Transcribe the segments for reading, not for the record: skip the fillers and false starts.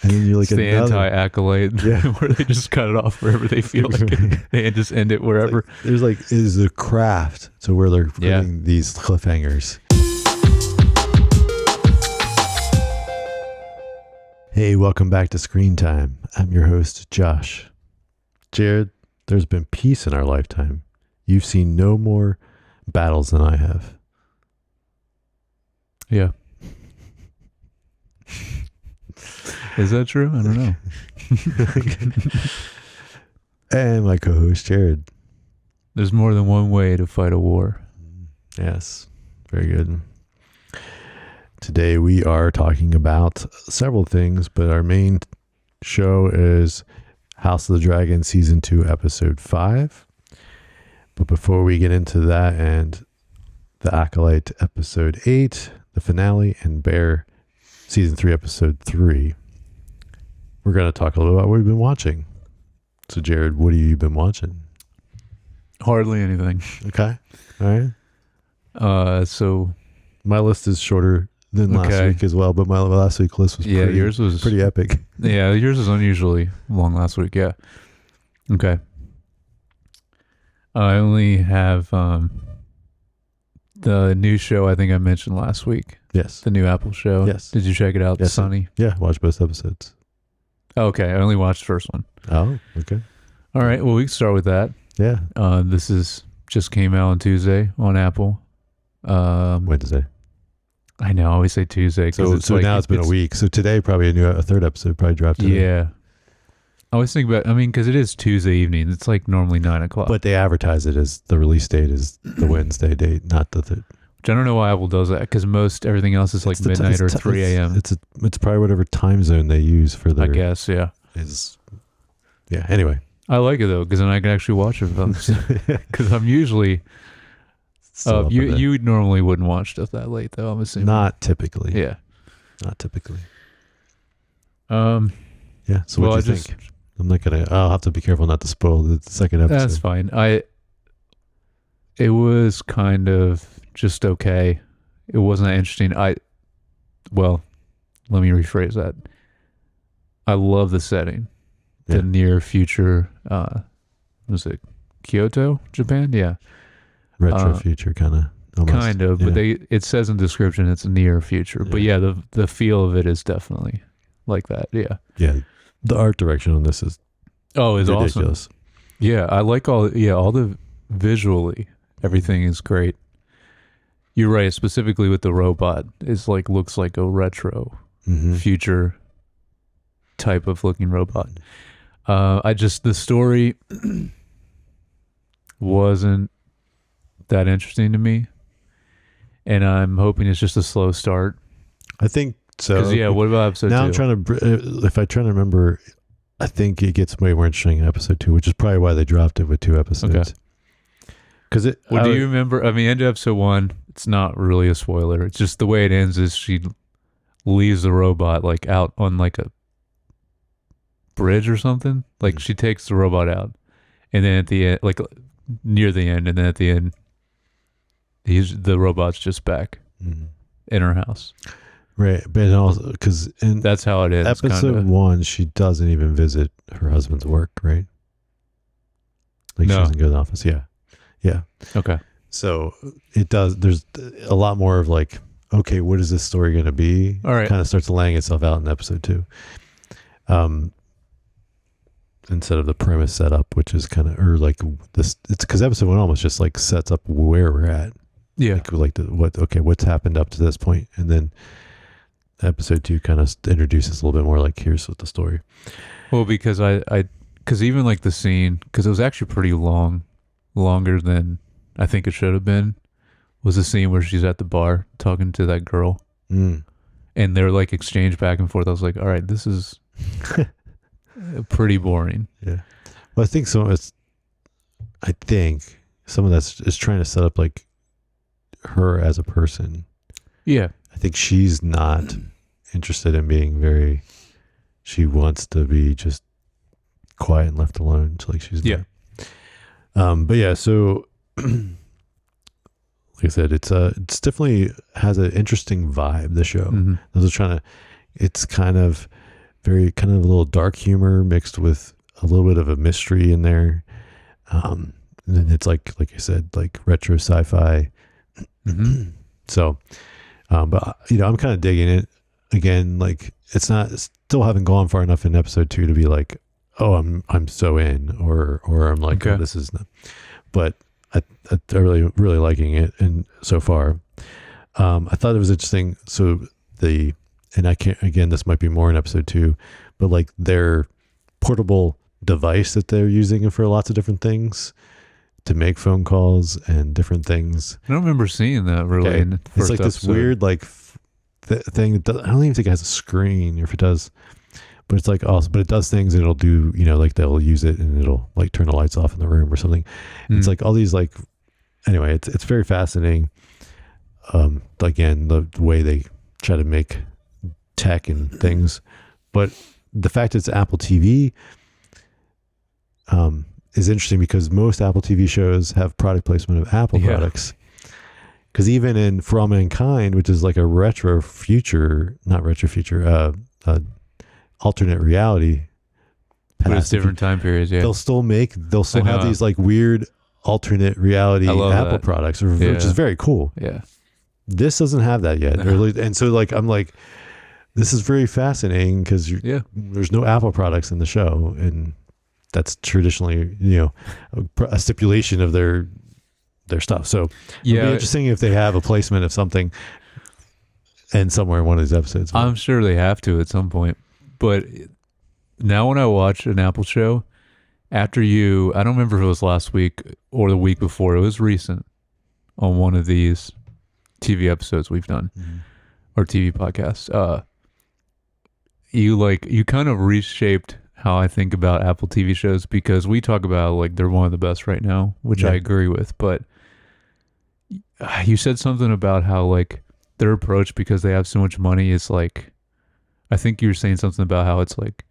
And then you're like it's the anti-Acolyte, where they just cut it off wherever they feel like it. They just end it wherever. There's is a craft to where they're putting these cliffhangers. Hey, welcome back to Screen Time. I'm your host, Josh. Jared, there's been peace in our lifetime. You've seen no more battles than I have. Yeah. Is that true? I don't know. And my co-host, Jared. There's more than one way to fight a war. Yes. Very good. Today we are talking about several things, but our main show is House of the Dragon Season 2, Episode 5. But before we get into that and the Acolyte Episode 8, the finale, and Bear Season 3, Episode 3, we're going to talk a little about what we've been watching. So, Jared, what have you been watching? Hardly anything. Okay. All right. So my list is shorter than last week as well, but my last week list was yours was pretty epic. Yeah, yours was unusually long last week. Yeah. Okay. I only have the new show I think I mentioned last week. Yes. The new Apple show. Yes. Did you check it out? Yes. Sunny? Yeah, watch both episodes. Okay, I only watched the first one. Oh, okay. All right, well, we can start with that. Yeah. This is just came out on Tuesday on Apple. Wednesday. I know, I always say Tuesday. So now it's been a week. So today, probably a third episode probably dropped today. Yeah. I always think about, because it is Tuesday evening. It's like normally 9 o'clock. But they advertise it as the release date is the Wednesday date, not the third. Which I don't know why Apple does that, because everything else is like midnight or 3 a.m. It's probably whatever time zone they use for their... I guess, yeah. Yeah, anyway. I like it, though, because then I can actually watch it. Because I'm usually... you normally wouldn't watch stuff that late, though, I'm assuming. Not typically. Yeah. Not typically. Yeah, so what do you think? I'm not going to... I'll have to be careful not to spoil the second episode. That's fine. It was kind of just okay. It wasn't that interesting. Well, let me rephrase that. I love the setting. The near future, was it Kyoto, Japan? Yeah. Retro future kind of. Kind of, but it says in the description it's near future. But yeah, the feel of it is definitely like that. Yeah. Yeah. The art direction on this is ridiculous. Awesome. Yeah, I like all the visually, everything is great. You're right, specifically with the robot. It's looks like a retro future type of looking robot. The story wasn't that interesting to me, and I'm hoping it's just a slow start. I think so. Because what about episode 2? Now I'm trying to, if I try to remember, I think it gets way more interesting in episode 2, which is probably why they dropped it with 2 episodes. Okay. Because do you remember? End of episode 1. It's not really a spoiler. It's just the way it ends is she leaves the robot out on a bridge or something. She takes the robot out, and then at the end, near the end, and then at the end, the robot's just back in her house. Right, but also because that's how it is. Episode 1, she doesn't even visit her husband's work, right? She doesn't go to the office. Yeah. Okay. So it does. There's a lot more of okay, what is this story going to be? All right. Kind of starts laying itself out in episode 2. Instead of the premise setup, which is kind of, this, it's because episode 1 almost just sets up where we're at. Yeah. What's happened up to this point. And then episode 2 kind of introduces a little bit more here's what the story. Well, because because even the scene, because it was actually pretty longer than I think it should have been, was the scene where she's at the bar talking to that girl. And they're exchange back and forth. I was like, all right, this is pretty boring. Yeah. Well, I think some of that's is trying to set up her as a person. Yeah. I think she's not interested in being she wants to be just quiet and left alone. She's not. But yeah, so like I said, it's definitely has an interesting vibe, the show. I was trying to, it's kind of very kind of a little dark humor mixed with a little bit of a mystery in there. And then it's like I said, like retro sci-fi. Mm-hmm. So, but I'm kind of digging it. Again, like still haven't gone far enough in episode 2 to be like, oh, I'm so in, or I'm like, Okay. oh, this is not. But I really liking it, and so far, I thought it was interesting. So and I can't, again, this might be more in episode 2, but like their portable device that they're using for lots of different things to make phone calls and different things. I don't remember seeing that really. Okay. In the It's first like this episode. weird like thing that I don't even think it has a screen, or if it does, but it's like awesome. But it does things, and it'll do, like they'll use it and it'll like turn the lights off in the room or something. It's like all these like, anyway, it's very fascinating. Again, the way they try to make tech and things, but the fact it's Apple TV is interesting, because most Apple TV shows have product placement of Apple products. Because even in For All Mankind, which is like a alternate reality, but it's different time periods. Yeah, they'll still have these like weird alternate reality Apple products, which is very cool. Yeah, this doesn't have that yet, and so like I'm like, this is very fascinating, because there's no Apple products in the show, and that's traditionally a stipulation of their stuff. So it'll be interesting if they have a placement of something and somewhere in one of these episodes. I'm sure they have to at some point. But now when I watch an Apple show, after I don't remember if it was last week or the week before, it was recent, on one of these TV episodes we've done, or TV podcasts, you kind of reshaped how I think about Apple TV shows, because we talk about like they're one of the best right now, which I agree with, but you said something about how like their approach, because they have so much money, is like, I think you were saying something about how it's like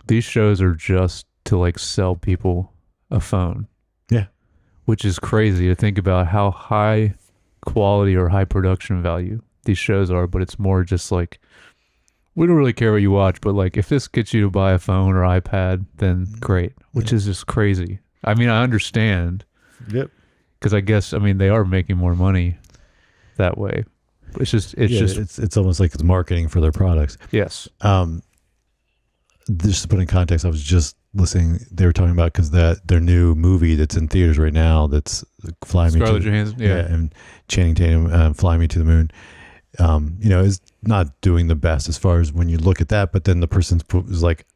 these shows are just to like sell people a phone. Yeah. Which is crazy to think about how high quality or high production value these shows are, but it's more just like, we don't really care what you watch, but like if this gets you to buy a phone or iPad, then great, which is just crazy. I mean, I understand. Yep. Because I guess, they are making more money that way. It's almost like it's marketing for their products. Yes. Just to put in context, I was just listening. They were talking about, because their new movie that's in theaters right now, that's Scarlett Johansson, and Channing Tatum, Fly Me to the Moon, is not doing the best as far as when you look at that. But then the person was like,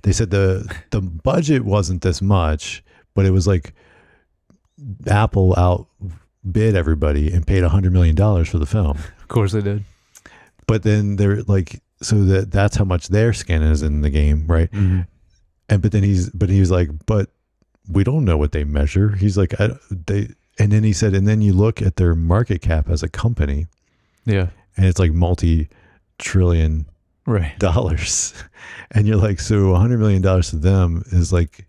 they said the budget wasn't this much, but it was like Apple outbid everybody and paid $100 million for the film. Of course they did. But then they're like, so that's how much their skin is in the game, right? Mm-hmm. But he was like, but we don't know what they measure. He's like, and then he said, and then you look at their market cap as a company, and it's like multi-trillion dollars, and you're like, so $100 million to them is like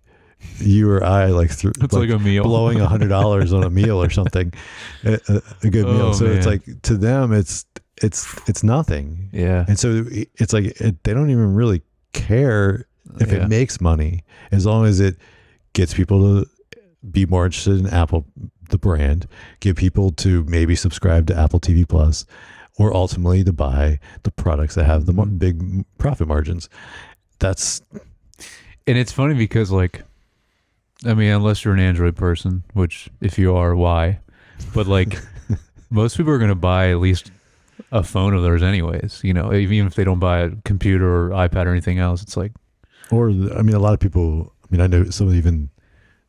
you or I it's like a meal, blowing $100 on a meal or something, a good meal. So it's like, to them, it's nothing. Yeah. And so it's like, they don't even really care if it makes money, as long as it gets people to be more interested in Apple, the brand, get people to maybe subscribe to Apple TV Plus, or ultimately to buy the products that have the big profit margins. And it's funny because like, unless you're an Android person, which if you are, why? But like most people are going to buy at least a phone of theirs anyways, even if they don't buy a computer or iPad or anything else. It's like, or a lot of people, I know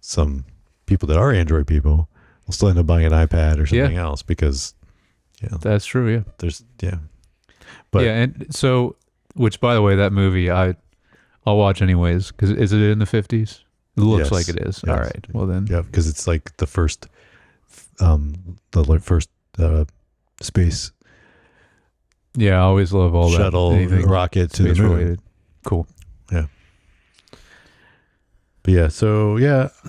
some people that are Android people will still end up buying an iPad or something else, because that's true. But and so, which by the way, that movie I'll watch anyways, because is it in the 50s? It looks like it is. Yes. All right. Well then. Yeah, because it's like the first space. Yeah, I always love all shuttle, that. Shuttle, rocket to the moon. Related. Cool. Yeah. But so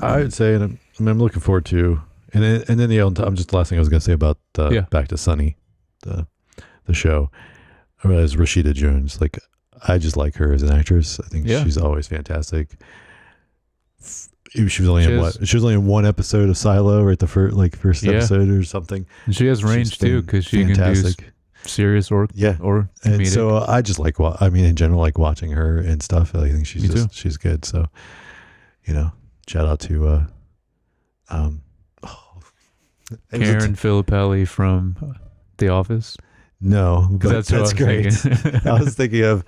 I would say, and I'm looking forward to, and then I'm just the last thing I was going to say about Back to Sunny, the show. as Rashida Jones. Like, I just like her as an actress. I think she's always fantastic. She was only She was only in one episode of Silo, right? The first episode or something. And she has range too, because she can do serious or comedic. And so I just like, in general, like watching her and stuff. I think she's good. So, shout out to Karen Filippelli from The Office. No, but that's great. I was thinking of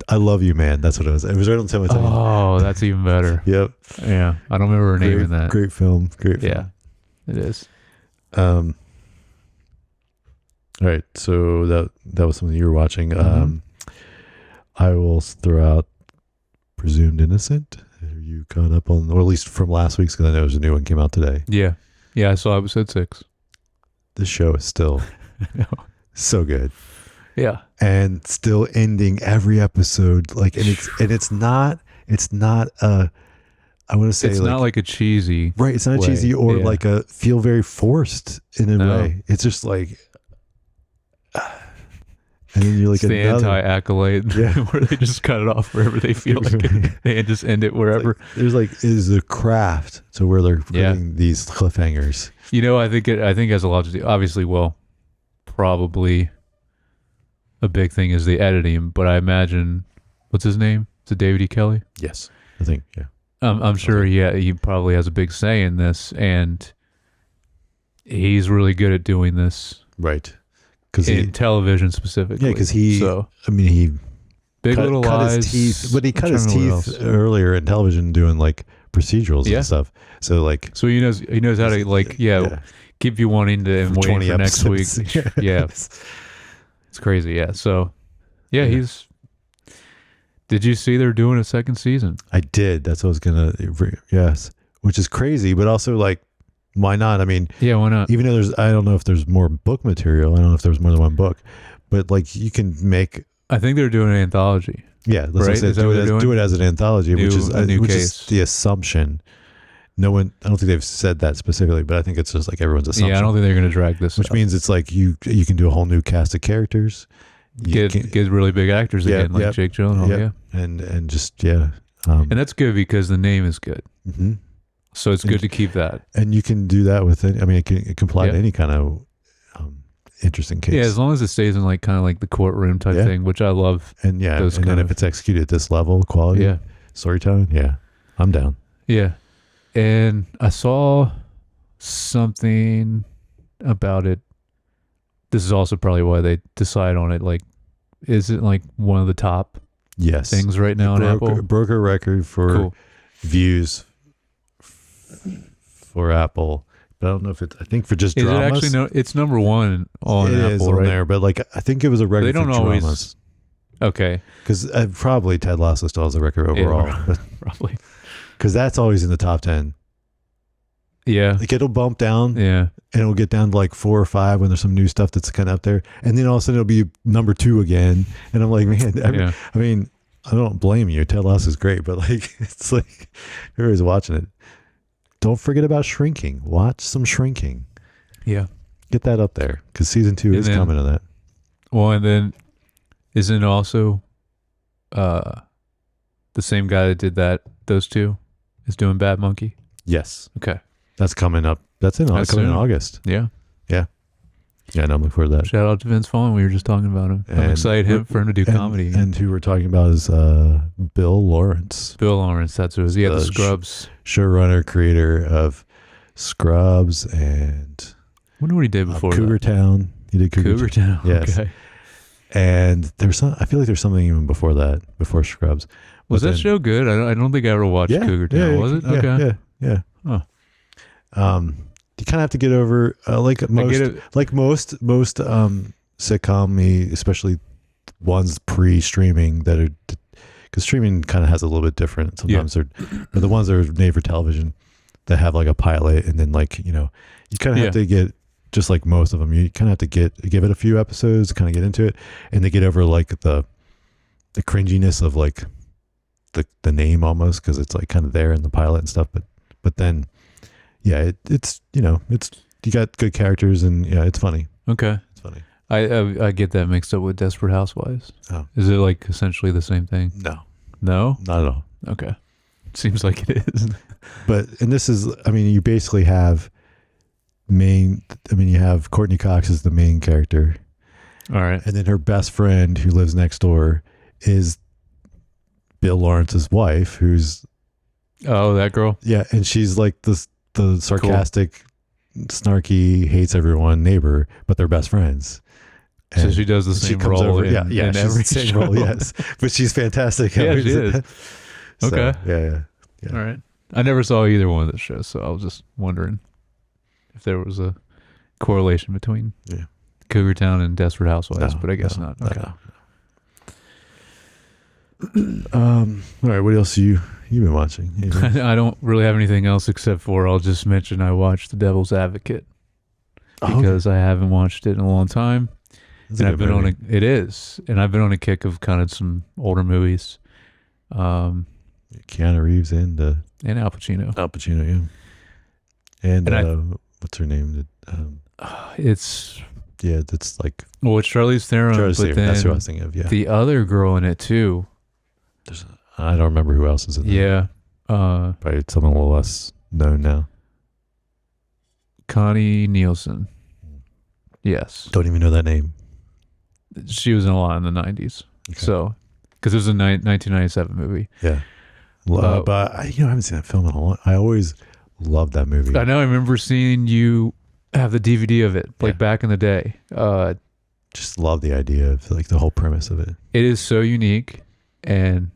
I Love You, Man. That's what it was. It was right on the tip of my tongue. Oh, that's even better. Yep. Yeah. I don't remember her name in that. Great film. Yeah, it is. All right. So that was something you were watching. I will throw out Presumed Innocent. Are you caught up on, or at least from last week's, because I know there's a new one came out today. Yeah. Yeah, I saw episode 6. This show is still so good. Yeah. And still ending every episode like, and it's not I want to say it's not like a cheesy right. It's not cheesy or like a feel very forced in a way. It's just like, and then you're like, it's the anti-Acolyte, where they just cut it off wherever they feel like it. They just end it wherever. Is a craft to where they're putting these cliffhangers. I think it has a lot to do. Obviously, probably a big thing is the editing, but I imagine, what's his name? Is it David E. Kelly? Yes, I think. Yeah, I'm sure. Yeah, he probably has a big say in this, and he's really good at doing this, right? In television specifically. Yeah, because he Big Little Lies. His teeth, but he cut his teeth earlier in television doing like procedurals and stuff. So he knows how to keep you wanting to and waiting for next week. Yeah, it's crazy. Yeah, so he's. Did you see they're doing a second season? I did. That's what I was gonna. Yes, which is crazy, but also like, why not? I mean, why not? Even though I don't know if there's more book material. I don't know if there's more than one book, but like you can make. I think they're doing an anthology. Yeah, let's say do it as an anthology, which is the assumption. No one, I don't think they've said that specifically, but I think it's just like everyone's assumption. Yeah, I don't think they're going to drag this. Which means it's like you can do a whole new cast of characters. Get really big actors again, like Jake Gyllenhaal. And just and that's good because the name is good. Mm-hmm. So it's good to keep that. And you can do that with it. I mean, it can apply to any kind of interesting case. Yeah, as long as it stays in like kind of like the courtroom type thing, which I love. And then if it's executed at this level, quality, storytelling, I'm down. Yeah. And I saw something about it. This is also probably why they decide on it. Like, is it like one of the top things right now on Apple? Broke a record for views for Apple. But I don't know if it's, I think for just dramas. It actually, it's number one on Apple, is on there, but like, I think it was a record for dramas. Okay. Because probably Ted Lasso still has a record overall. Yeah, probably. Because that's always in the top 10. Yeah. Like it'll bump down. Yeah. And it'll get down to like 4 or 5 when there's some new stuff that's kind of up there. And then all of a sudden it'll be number 2 again. And I'm like, man, I mean, I don't blame you. Ted Lasso is great, but like, it's like, everybody's watching it. Don't forget about Shrinking. Watch some Shrinking. Yeah. Get that up there because season 2 is coming to that. Well, and then isn't it also the same guy that did those two is doing Bad Monkey? Yes. Okay. That's coming up. That's coming in August. Yeah. Yeah. Yeah, and I'm looking forward to that. Shout out to Vince Vaughn. We were just talking about him. I'm excited for him to do comedy. And who we're talking about is Bill Lawrence. Bill Lawrence, that's who it is. Yeah, the Scrubs. Showrunner, creator of Scrubs and... I wonder what he did before Cougar Town. He did Cougar Town. Yes. Okay. And there's I feel like there's something even before that, before Scrubs. Was that show good? I don't think I ever watched Cougar Town. Was it? Okay. Yeah. Huh. You kind of have to get over most sitcom, especially ones pre-streaming that are, because streaming kind of has a little bit different. Sometimes they're the ones that are made for television that have like a pilot, and then like you kind of have to get, just like most of them, you kind of have to give it a few episodes to kind of get into it, and they get over like the cringiness of like the name almost, because it's like kind of there in the pilot and stuff, but then. Yeah, it's you got good characters and it's funny. Okay, it's funny. I get that mixed up with Desperate Housewives. Oh. Is it like essentially the same thing? No, No? not at all. Okay. Seems like it is. And this is, I mean, you basically have you have Courtney Cox as the main character. All right. And then her best friend who lives next door is Bill Lawrence's wife, who's... Oh, that girl? Yeah, and she's like the sarcastic, snarky, hates everyone neighbor, but they're best friends. And so she does the same role over, in, in every same show. Role, yes. But she's fantastic. Yeah, she is. So, okay. Yeah. All right. I never saw either one of the shows, so I was just wondering if there was a correlation between Cougar Town and Desperate Housewives, but I guess not. Okay. All right. What else you been watching? I don't really have anything else except for I'll just mention I watched The Devil's Advocate because I haven't watched it in a long time. And I've been on it is, and I've been on a kick of kind of some older movies. Keanu Reeves and Al Pacino. Al Pacino, yeah. And what's her name? It's like it's Charlize Theron. That's who I was thinking of. Yeah, the other girl in it too. I don't remember who else is in there. Yeah, probably someone a little less known now. Connie Nielsen. Yes, don't even know that name. She was in a lot in the 90s. Okay. So, because it was a 1997 movie. Yeah. But I haven't seen that film in a long. I always loved that movie. I know. I remember seeing you have the DVD of it, like back in the day. Just love the idea of like the whole premise of it. It is so unique and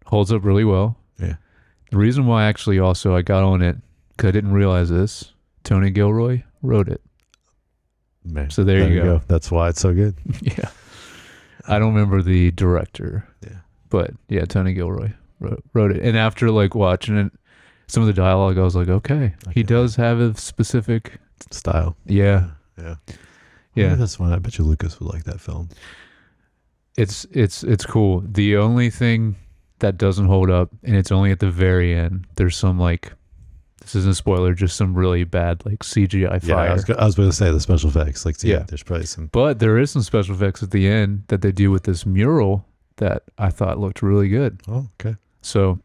holds up really well. Yeah. The reason why actually also I got on it, because I didn't realize this, Tony Gilroy wrote it. Man, so there you go. That's why it's so good. Yeah. I don't remember the director. Yeah. But yeah, Tony Gilroy wrote it. And after like watching it, some of the dialogue, I was like, okay. He does have a specific style. Yeah. Yeah. Yeah. That's fun. I bet you Lucas would like that film. It's cool. The only thing that doesn't hold up, and it's only at the very end, there's some like, this isn't a spoiler, just some really bad like CGI fire. I was going to say the special effects. Like, there's probably some. But there is some special effects at the end that they do with this mural that I thought looked really good. Oh, okay. So,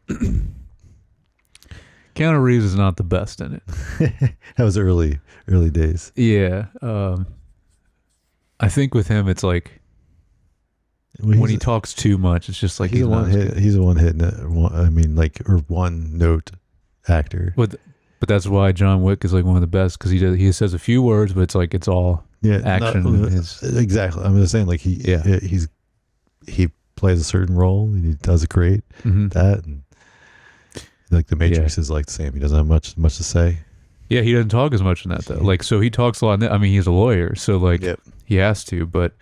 Keanu Reeves is not the best in it. That was early days. Yeah. I think with him, it's like when he talks too much, it's just like he's a one note actor. But that's why John Wick is like one of the best, because he says a few words, but it's like it's all action. Exactly. I'm just saying, like he plays a certain role and he does it great. Mm-hmm. That and like the Matrix is like the same. He doesn't have much to say. Yeah, he doesn't talk as much in that though. Like, so he talks a lot. I mean, he's a lawyer, so like he has to. But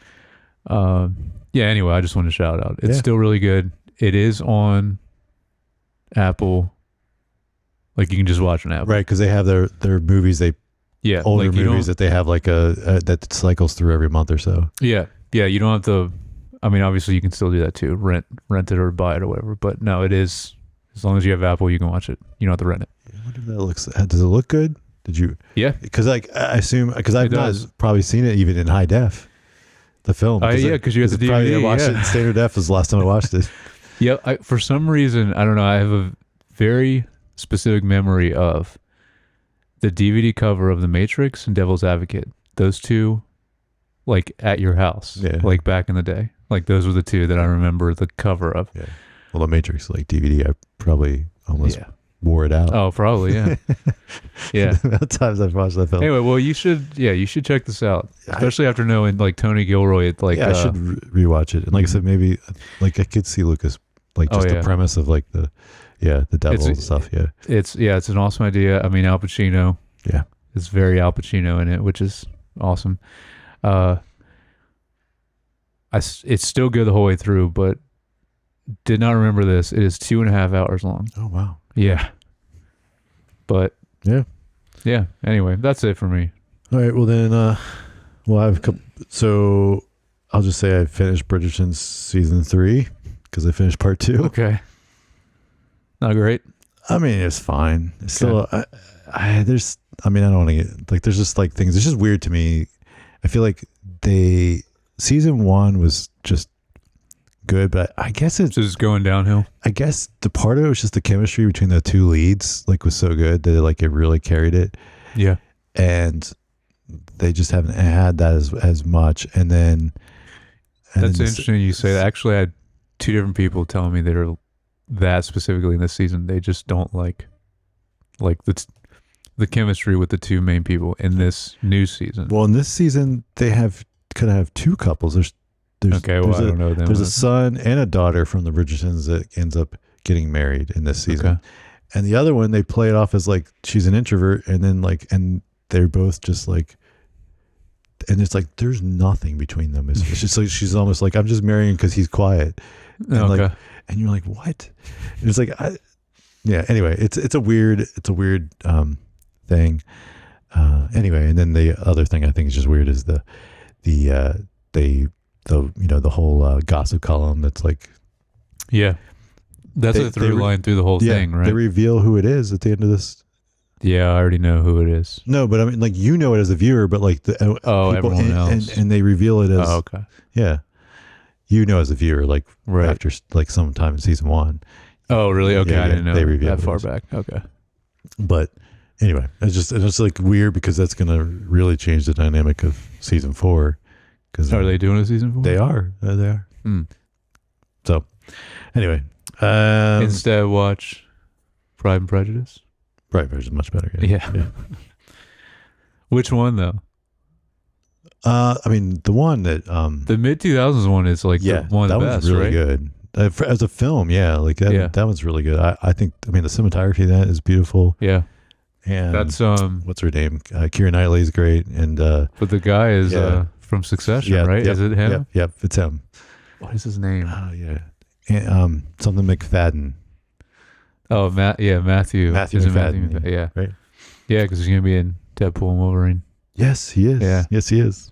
anyway, I just want to shout out. It's still really good. It is on Apple. Like you can just watch an Apple, right? Because they have their movies. Older movies that they have like a that cycles through every month or so. Yeah. You don't have to. I mean, obviously you can still do that too. Rent it or buy it or whatever. But no, it is, as long as you have Apple, you can watch it. You don't have to rent it. I wonder if that looks. Does it look good? Did you? Yeah. Because I assume I've not probably seen it even in high def. The film. Because you have the DVD. I watched it in standard def. Was the last time I watched it. Yeah. For some reason, I don't know. I have a very specific memory of the DVD cover of The Matrix and Devil's Advocate. Those two, like at your house, like back in the day. Like those were the two that I remember the cover of. Yeah. Well, The Matrix, like DVD, I probably almost wore it out. Oh, probably, yeah. Yeah. The amount of times I've watched that film. Anyway, well, you should check this out, especially after knowing like Tony Gilroy. I should rewatch it. And like I said, maybe like I could see Lucas, like just the premise of like the devil and stuff. Yeah. It's an awesome idea. I mean, Al Pacino. Yeah. It's very Al Pacino in it, which is awesome. It's still good the whole way through, but did not remember this. It is 2.5 hours long. Oh, wow. Yeah. But yeah. Anyway, that's it for me. All right. Well, then, I have a couple. So I'll just say I finished Bridgerton season 3 because I finished part 2. Okay. Not great. I mean, it's fine. It's still, I don't want to get like, there's just like things. It's just weird to me. I feel like they season 1 was just good, but I guess it's Just going downhill. I guess the part of it was just the chemistry between the two leads, like, was so good that it really carried it. Yeah. And they just haven't had that as much. And then that's interesting you say that. Actually, I had 2 different people telling me that are that specifically in this season. They just don't like the chemistry with the 2 main people in this new season. Well, in this season they could have 2 couples. There's okay. Well, I don't know them. There's a son and a daughter from the Bridgertons that ends up getting married in this season. Okay. And the other one, they play it off as like she's an introvert, and then and they're both just like, and it's like there's nothing between them. It's just like she's almost like, I'm just marrying because he's quiet. And okay. And you're like, what? And it's like, Anyway, it's a weird thing. Anyway, and then the other thing I think is just weird is the whole gossip column. That's like, that's a through line through the whole thing, right? They reveal who it is at the end of this. Yeah, I already know who it is. No, but I mean, like, you know it as a viewer, but like people, everyone else, and they reveal it as. Oh, okay. Yeah, you know as a viewer, like, right after like sometime in season 1. Oh, really? Okay, I didn't know they reveal that far back. Okay, but anyway, it's just like weird because that's going to really change the dynamic of season 4. Because are they doing a season 4? They are. They are. So, anyway, instead watch Pride and Prejudice. Pride and Prejudice is much better. Yeah. Which one though? I mean, the one that the mid 2000s one is like one of the best. That was really right? good. As a film, like that. That one's really good. I think. I mean, the cinematography of that is beautiful. Yeah. And that's what's her name? Keira Knightley is great, and but the guy is from Succession, right? Yep, is it him? Yep, it's him. What is his name? Oh yeah, and, something McFadden. Oh, Matthew. Matthew McFadden. Yeah, right. Yeah, because he's gonna be in Deadpool and Wolverine. Yes, he is. Yeah. Yes, he is.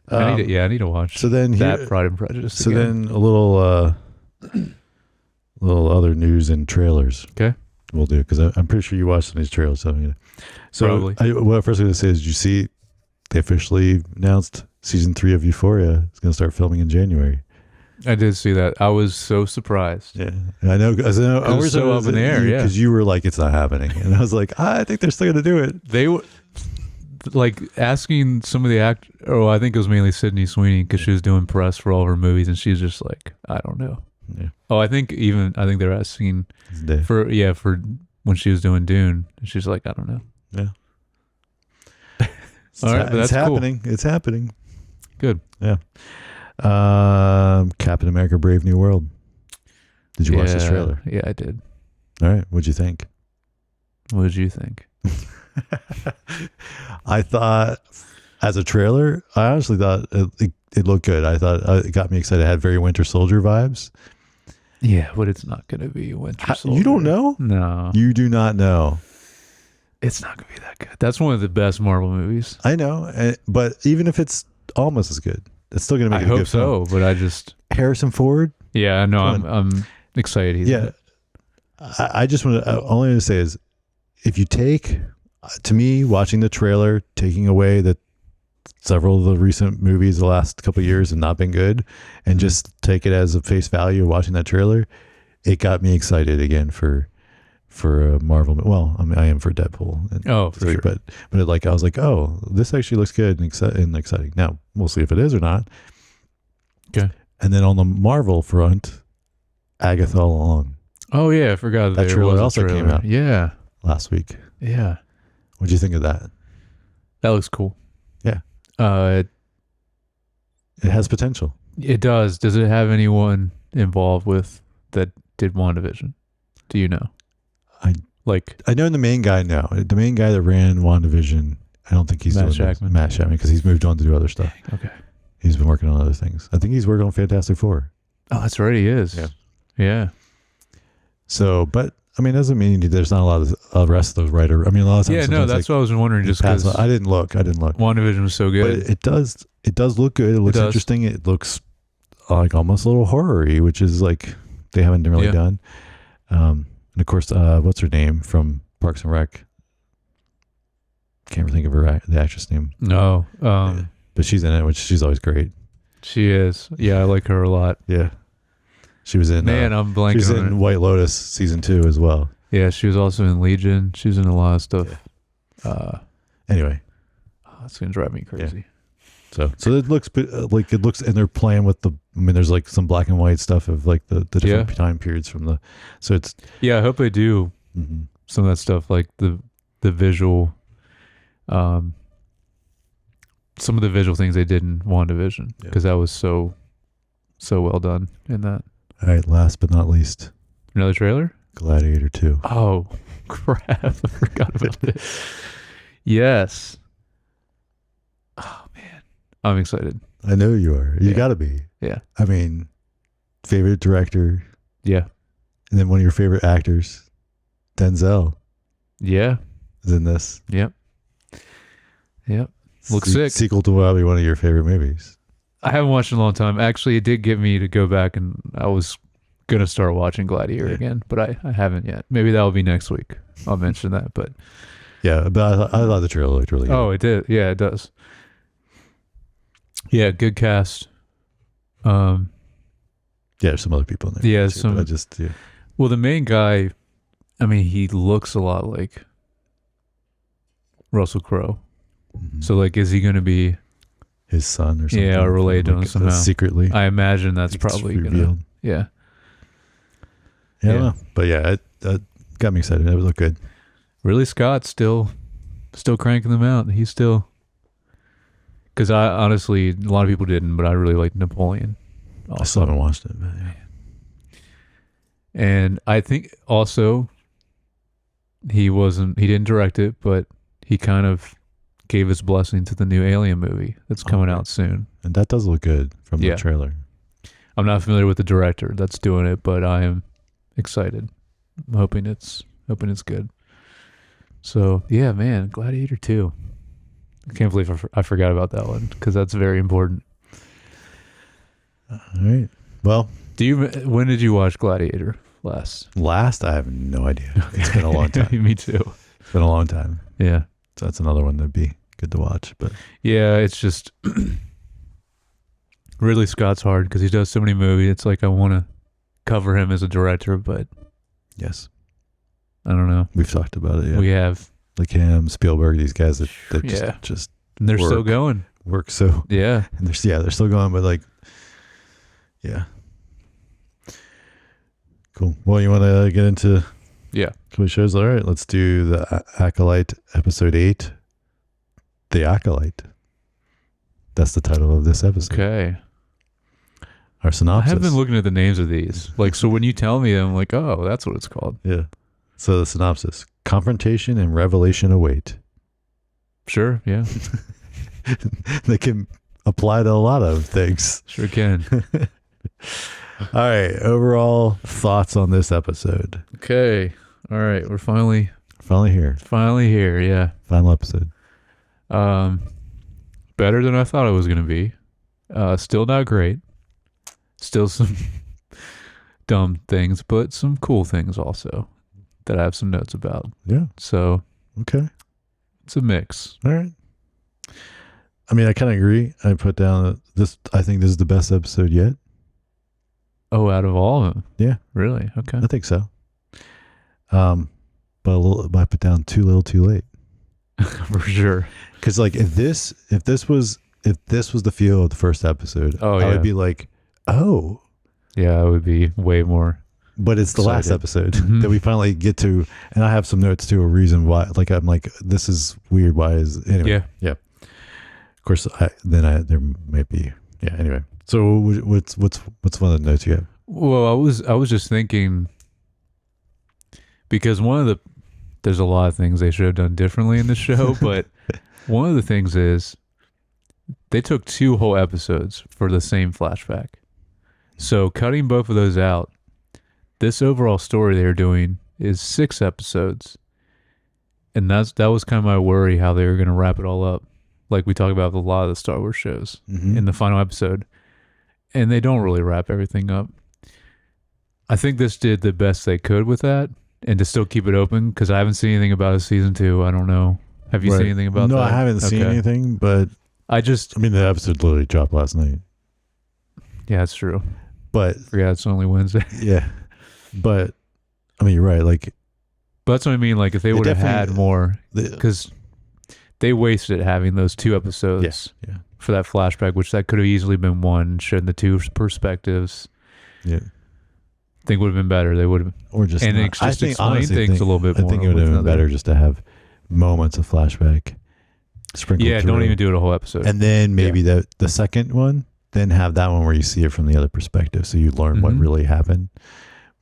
I need to watch. So then that Pride and Prejudice. So then a little other news and trailers. Okay, we'll do, because I'm pretty sure you watched some of these trailers. So probably. What first I'm going to say is, did you see they officially announced season 3 of Euphoria is going to start filming in January? I did see that. I was so surprised. Yeah, I know. Because I was so up in the air. Yeah, because you were like, it's not happening, and I was like, I think they're still going to do it. They were like asking some of the I think it was mainly Sydney Sweeney, because she was doing press for all of her movies, and she's just like, I don't know. Yeah. Oh, I think they're asking for when she was doing Dune, and she's like, I don't know. Yeah. All right, but that's happening. Cool. It's happening. Good. Yeah. Captain America: Brave New World. Did you watch this trailer? Yeah, I did. All right. What'd you think? What did you think? I thought, as a trailer, I honestly thought it looked good. I thought it got me excited. It had very Winter Soldier vibes. Yeah, but it's not going to be Winter Soldier. You don't know? No. You do not know. It's not going to be that good. That's one of the best Marvel movies. I know, but even if it's almost as good, it's still going to make it a good film. I hope so, but I just... Harrison Ford? Yeah, no, I'm excited. He's in it. I just want to... All I'm going to say is, if you take... To me, watching the trailer, taking away that several of the recent movies the last couple of years have not been good, and just take it as a face value of watching that trailer, it got me excited again for a Marvel. Well, I mean, I am for Deadpool. For sure. But I was like, oh, this actually looks good and exciting. Now we'll see if it is or not. Okay. And then on the Marvel front, Agatha All Along. Oh yeah, I forgot that trailer also came out. Yeah, last week. Yeah. What'd you think of that? That looks cool. Yeah. It has potential. It does. Does it have anyone involved with that did WandaVision? Do you know? I know the main guy now. The main guy that ran WandaVision, I don't think he's Matt Shakman, because he's moved on to do other stuff. Okay. He's been working on other things. I think he's working on Fantastic Four. Oh, that's right. He is. Yeah. So, but I mean, it doesn't mean there's not a lot of the rest of those writers. I mean, a lot of times. Yeah, no, that's what I was wondering. Just because I didn't look. WandaVision was so good. But it does look good. It looks interesting. It looks like almost a little horror-y, which is like they haven't really done. And of course, what's her name from Parks and Rec? Can't think of the actress name. No. But she's in it, which she's always great. She is. Yeah, I like her a lot. Yeah. She was in Man, I'm blanking she was on in it. White Lotus season 2 as well. Yeah, she was also in Legion. She was in a lot of stuff. Anyway, It's gonna drive me crazy. so it looks like it looks, and they're playing with the. I mean, there's like some black and white stuff of like the different time periods from the. So it's. Yeah, I hope they do some of that stuff, like the visual. Some of the visual things they did in WandaVision, because that was so well done in that. All right, last but not least, another trailer. Gladiator 2. Oh crap! I forgot about this. Yes. Oh man, I'm excited. I know you are. You got to be. Yeah. I mean, favorite director. Yeah. And then one of your favorite actors, Denzel. Yeah. Is in this. Yep. Looks sick. Sequel to probably one of your favorite movies. I haven't watched in a long time. Actually, it did get me to go back, and I was going to start watching Gladiator again, but I haven't yet. Maybe that'll be next week. I'll mention that, but... Yeah, but I thought the trailer looked really good. Oh, it did. Yeah, it does. Yeah, good cast. Yeah, there's some other people in there. Yeah, too, Well, the main guy, I mean, he looks a lot like Russell Crowe. Mm-hmm. So, like, is he going to be his son or something? Yeah, or related to him somehow. Secretly. I imagine that's probably going to... Yeah. Yeah. But yeah, it got me excited. It would look good. Ridley Scott's still cranking them out. He's still... Because I honestly, a lot of people didn't, but I really liked Napoleon. Also. I still haven't watched it. But yeah. And I think also he didn't direct it, but he kind of gave his blessing to the new Alien movie that's coming out soon. And that does look good from the trailer. I'm not familiar with the director that's doing it, but I am excited. I'm hoping it's good. So yeah, man, Gladiator 2. I can't believe I forgot about that one, because that's very important. All right. Well, when did you watch Gladiator last? I have no idea. It's been a long time. Me too. It's been a long time. Yeah. So that's another one that'd be good to watch. But yeah, it's just Ridley Scott's hard because he does so many movies. It's like I want to cover him as a director, but yes, I don't know. We've talked about it. Yeah, we have. Like him, Spielberg, these guys that just and they're still going. Work so yeah, and they're still going, but like cool. Well, you want to get into some shows? All right, let's do the Acolyte episode 8. The Acolyte. That's the title of this episode. Okay. Our synopsis. I have been looking at the names of these. Like, so when you tell me, I'm like, oh, that's what it's called. Yeah. So the synopsis: confrontation and revelation await. Sure. Yeah. They can apply to a lot of things. Sure can. All right. Overall thoughts on this episode. Okay. All right. We're finally here. Finally here. Yeah. Final episode. Better than I thought it was going to be. Still not great. Still some dumb things, but some cool things also that I have some notes about. Yeah. So, okay. It's a mix. All right. I mean, I kind of agree. I put down this. I think this is the best episode yet. Oh, out of all of them? Yeah. Really? Okay. I think so. But I put down too little, too late. For sure. Because like if this was the feel of the first episode, I would be like, oh, yeah, I would be way more. But it's the excited. last episode that we finally get to, and I have some notes to a reason why. Like I'm like, this is weird. Why is anyway? Yeah. Of course, there might be Anyway, so what's one of the notes you have? Well, I was just thinking, because there's a lot of things they should have done differently in the show, but one of the things is they took 2 whole episodes for the same flashback. So cutting both of those out, this overall story they're doing is 6 episodes. And that was kind of my worry, how they were going to wrap it all up. Like we talk about with a lot of the Star Wars shows in the final episode. And they don't really wrap everything up. I think this did the best they could with that, and to still keep it open, because I haven't seen anything about a season 2. I don't know. Have you seen anything about that? No, I haven't seen anything, but the episode literally dropped last night. Yeah, that's true. But Yeah, it's only Wednesday. yeah, but I mean, you're right. Like, But that's what I mean. Like, if they would have had more, because they wasted having those 2 episodes for that flashback, which that could have easily been one, showing the 2 perspectives. Yeah. I think would have been better. They would have, or just, and not, just explain things a little bit more. I think it would have been better just to have moments of flashback sprinkled through. Don't even do it a whole episode. And then maybe the second one, then have that one where you see it from the other perspective, so you learn what really happened.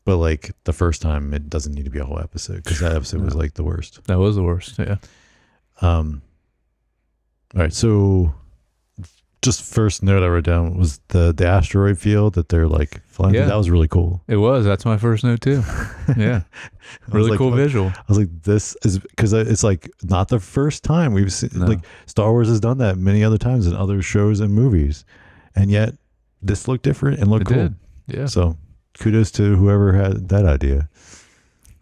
But like the first time, it doesn't need to be a whole episode, because that episode was like the worst. That was the worst. Yeah. All right. So just first note I wrote down was the asteroid field that they're like flying. Yeah. That was really cool. It was. That's my first note too. Yeah. Really like, cool visual. I was like, this is, because it's like not the first time we've seen, like Star Wars has done that many other times in other shows and movies. And yet this looked different and looked cool. Did. Yeah. So kudos to whoever had that idea.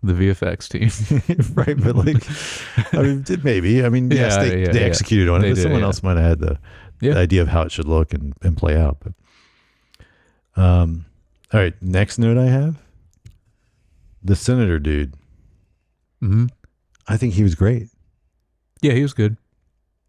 The VFX team. Right. But like, I mean, maybe. I mean, yes, they executed on it, but someone else might have had the idea of how it should look and play out. But all right. Next note I have, the senator dude. Mm-hmm. I think he was great. Yeah, he was good.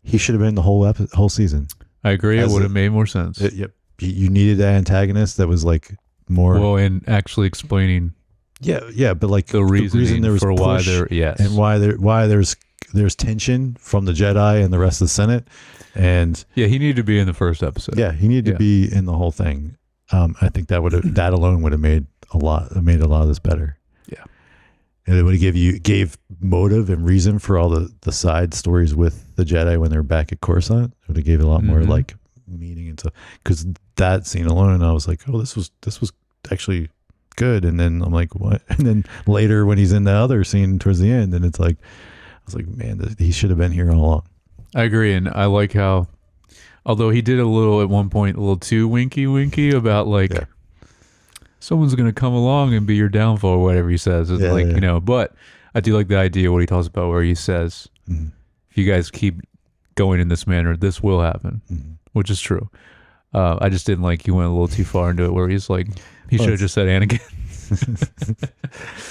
He should have been the whole season. I agree. It would have made more sense. Yep. You needed that antagonist that was like more. Well, and actually explaining. Yeah, but like the reason there was for why there, and why there's tension from the Jedi and the rest of the Senate, and he needed to be in the first episode. Yeah, he needed to be in the whole thing. I think that alone would have made a lot of this better. Yeah, and it would have gave motive and reason for all the side stories with the Jedi when they're back at Coruscant. It would have gave a lot more like meaning and stuff. Because that scene alone, I was like, oh, this was actually good. And then I'm like, what? And then later when he's in the other scene towards the end, and it's like, I was like, man, he should have been here all along. I agree. And I like how, although he did at one point, a little too winky about like, someone's going to come along and be your downfall or whatever he says. It's but I do like the idea what he talks about where he says, if you guys keep going in this manner, this will happen, which is true. I just didn't like he went a little too far into it where he's like, he should have just said Anakin.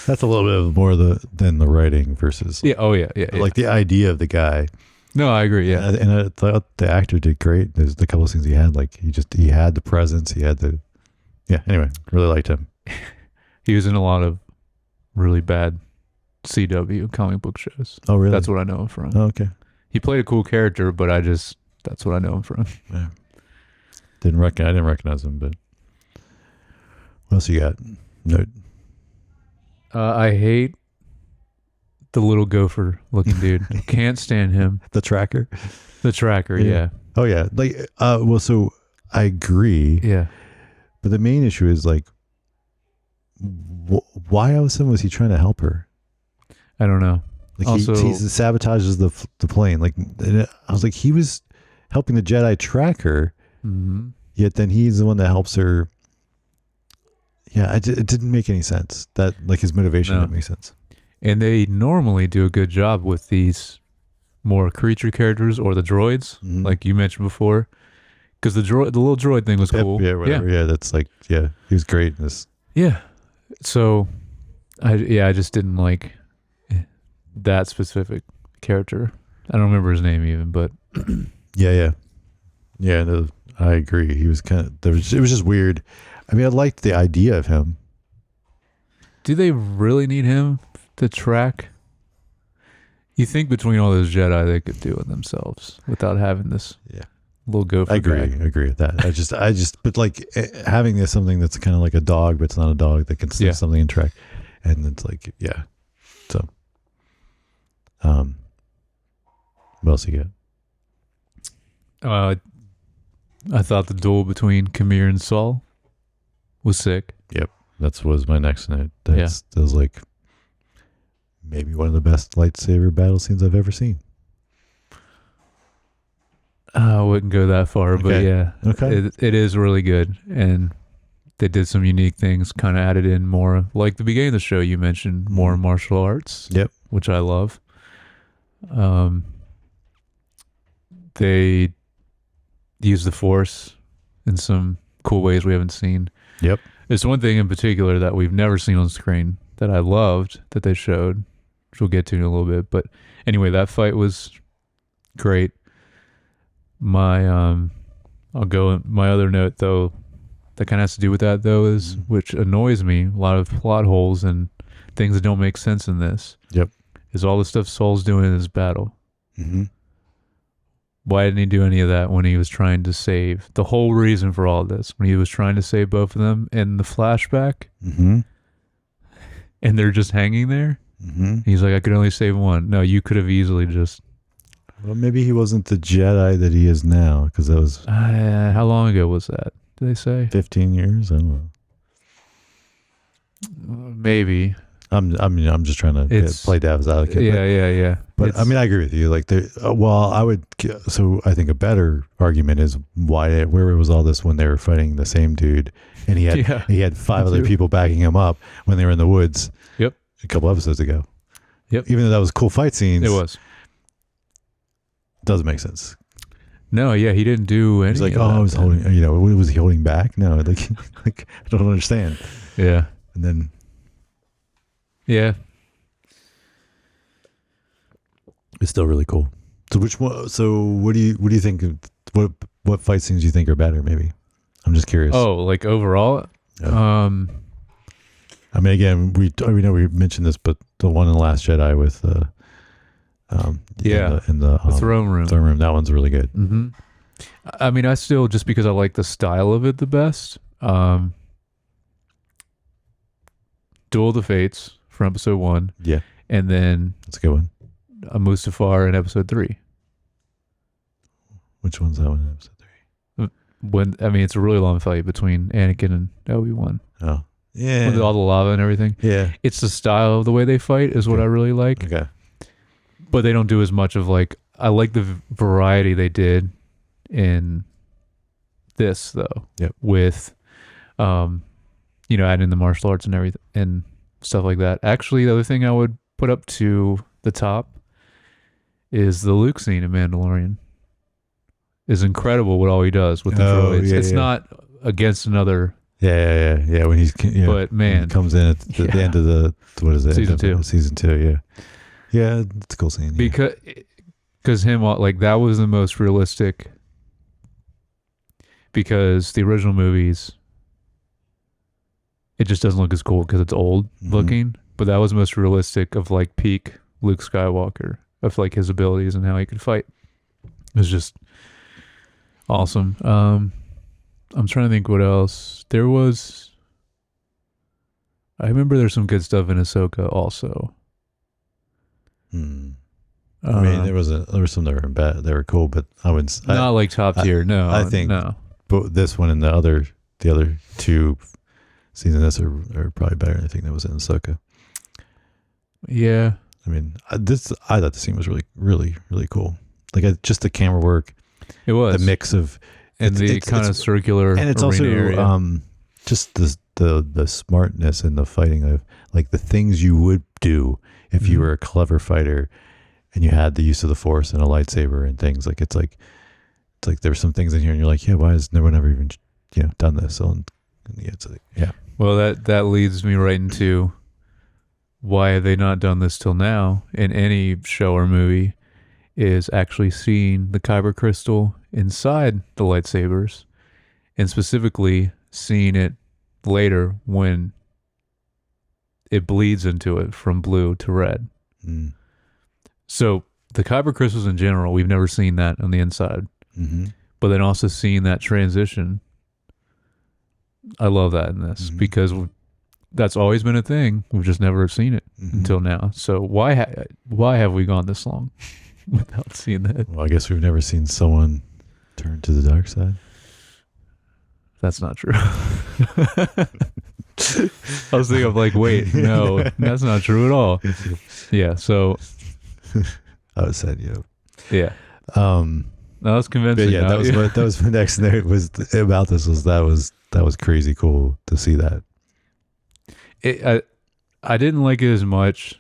That's a little bit of more than the writing versus. Yeah. Oh yeah. Like the idea of the guy. No, I agree. Yeah. And I thought the actor did great. There's a couple of things he had, like he had the presence. He had the, anyway, really liked him. He was in a lot of really bad CW comic book shows. Oh, really? That's what I know him from. Oh, okay. He played a cool character, but that's what I know him from. Yeah. I didn't recognize him, but what else you got? Note. I hate the little gopher looking dude. Can't stand him. The tracker? The tracker, yeah. Oh, yeah. Like, well, so I agree. Yeah. But the main issue is like, why all of a sudden was he trying to help her? I don't know. Like also, he sabotages the plane. Like, I was like, he was helping the Jedi track her, yet then he's the one that helps her. Yeah, it didn't make any sense. That like his motivation didn't make sense. And they normally do a good job with these more creature characters or the droids, like you mentioned before, because the little droid thing was cool. Yeah, whatever. Yeah, that's like he was great in this. Yeah, so I just didn't like that specific character. I don't remember his name even, but yeah. No, I agree. He was it was just weird. I mean, I liked the idea of him. Do they really need him to track? You think between all those Jedi, they could do it themselves without having this little gopher. I agree with that. I just, but like having this something that's kind of like a dog, but it's not a dog that can sniff something and track, and it's like So, what else you got? I thought the duel between Kamir and Saul was sick. Yep, that was my next note. That was like maybe one of the best lightsaber battle scenes I've ever seen. I wouldn't go that far, but it is really good, and they did some unique things. Kind of added in more, like the beginning of the show you mentioned, more martial arts. Yep, which I love. They use the Force in some cool ways we haven't seen. Yep. There's one thing in particular that we've never seen on screen that I loved that they showed, which we'll get to in a little bit. But anyway, that fight was great. My other note though, that kind of has to do with that though, is which annoys me, a lot of plot holes and things that don't make sense in this. Yep. Is all the stuff Saul's doing in this battle. Mm-hmm. Why didn't he do any of that when he was trying to save? The whole reason for all this, when he was trying to save both of them in the flashback, and they're just hanging there. He's like, I could only save one. No, you could have easily just. Well, maybe he wasn't the Jedi that he is now, because that was. How long ago was that? Did they say 15 years? I don't know. Maybe. I'm just trying to play devil's advocate. Yeah. But I mean, I agree with you. Like, I would. So I think a better argument is where was all this when they were fighting the same dude, and he had 5 other people backing him up when they were in the woods. Yep. A couple episodes ago. Yep. Even though that was cool fight scenes, it was. Doesn't make sense. No, yeah, he didn't do anything. He's like, I was holding. What was he holding back? No, like I don't understand. Yeah. And then. Yeah. It's still really cool. So which one? So what do you think? What fight scenes do you think are better? Maybe. I'm just curious. Oh, like overall. Yeah. I mean, again, we know we mentioned this, but the one in the Last Jedi with in the throne room. Throne room. That one's really good. Mm-hmm. I mean, I still, just because I like the style of it the best. Duel of the Fates from episode 1. Yeah. And then that's a good one. Mustafar in episode 3. Which one's that one in episode 3? It's a really long fight between Anakin and Obi-Wan. Oh. Yeah. With all the lava and everything. Yeah. It's the style of the way they fight is what I really like. Okay. But they don't do as much of I like the variety they did in this though. Yep. With, adding the martial arts and everything and stuff like that. Actually, the other thing I would put up to the top is the Luke scene in Mandalorian. Is incredible what all he does with the droids. It's not against another. Yeah. When but man, when he comes in at the end of what is it? Season 2. Season 2. Yeah. Yeah, it's a cool scene. Because him, that was the most realistic. Because the original movies, it just doesn't look as cool because it's old looking. But that was the most realistic of peak Luke Skywalker, of his abilities and how he could fight. It was just awesome. I'm trying to think what else there was. I remember there's some good stuff in Ahsoka also. I mean, there was some that were bad. They were cool, but I wouldn't. Not top tier. No, I think no. But this one and the other 2 seasons of this are probably better than anything that was in Ahsoka. Yeah. I mean, I thought the scene was really, really, really cool. Just the camera work. It was the mix of and the kind of circular, and it's also area. Just the smartness and the fighting of the things you would do if you were a clever fighter and you had the use of the Force and a lightsaber and things. It's like there's some things in here and you're like, yeah, why has no one ever even done this? So it's Well, that leads me right into why have they not done this till now in any show or movie, is actually seeing the kyber crystal inside the lightsabers, and specifically seeing it later when it bleeds into it from blue to red. So the kyber crystals in general, we've never seen that on the inside. But then also seeing that transition, I love that in this because that's always been a thing. We've just never seen it until now. So why have we gone this long without seeing that? Well, I guess we've never seen someone turn to the dark side. That's not true. I was thinking of wait, no, that's not true at all. Yeah, so I was sad, yeah. That was convincing. Yeah, that was my next note was about this. That was crazy cool to see that. I didn't like it as much.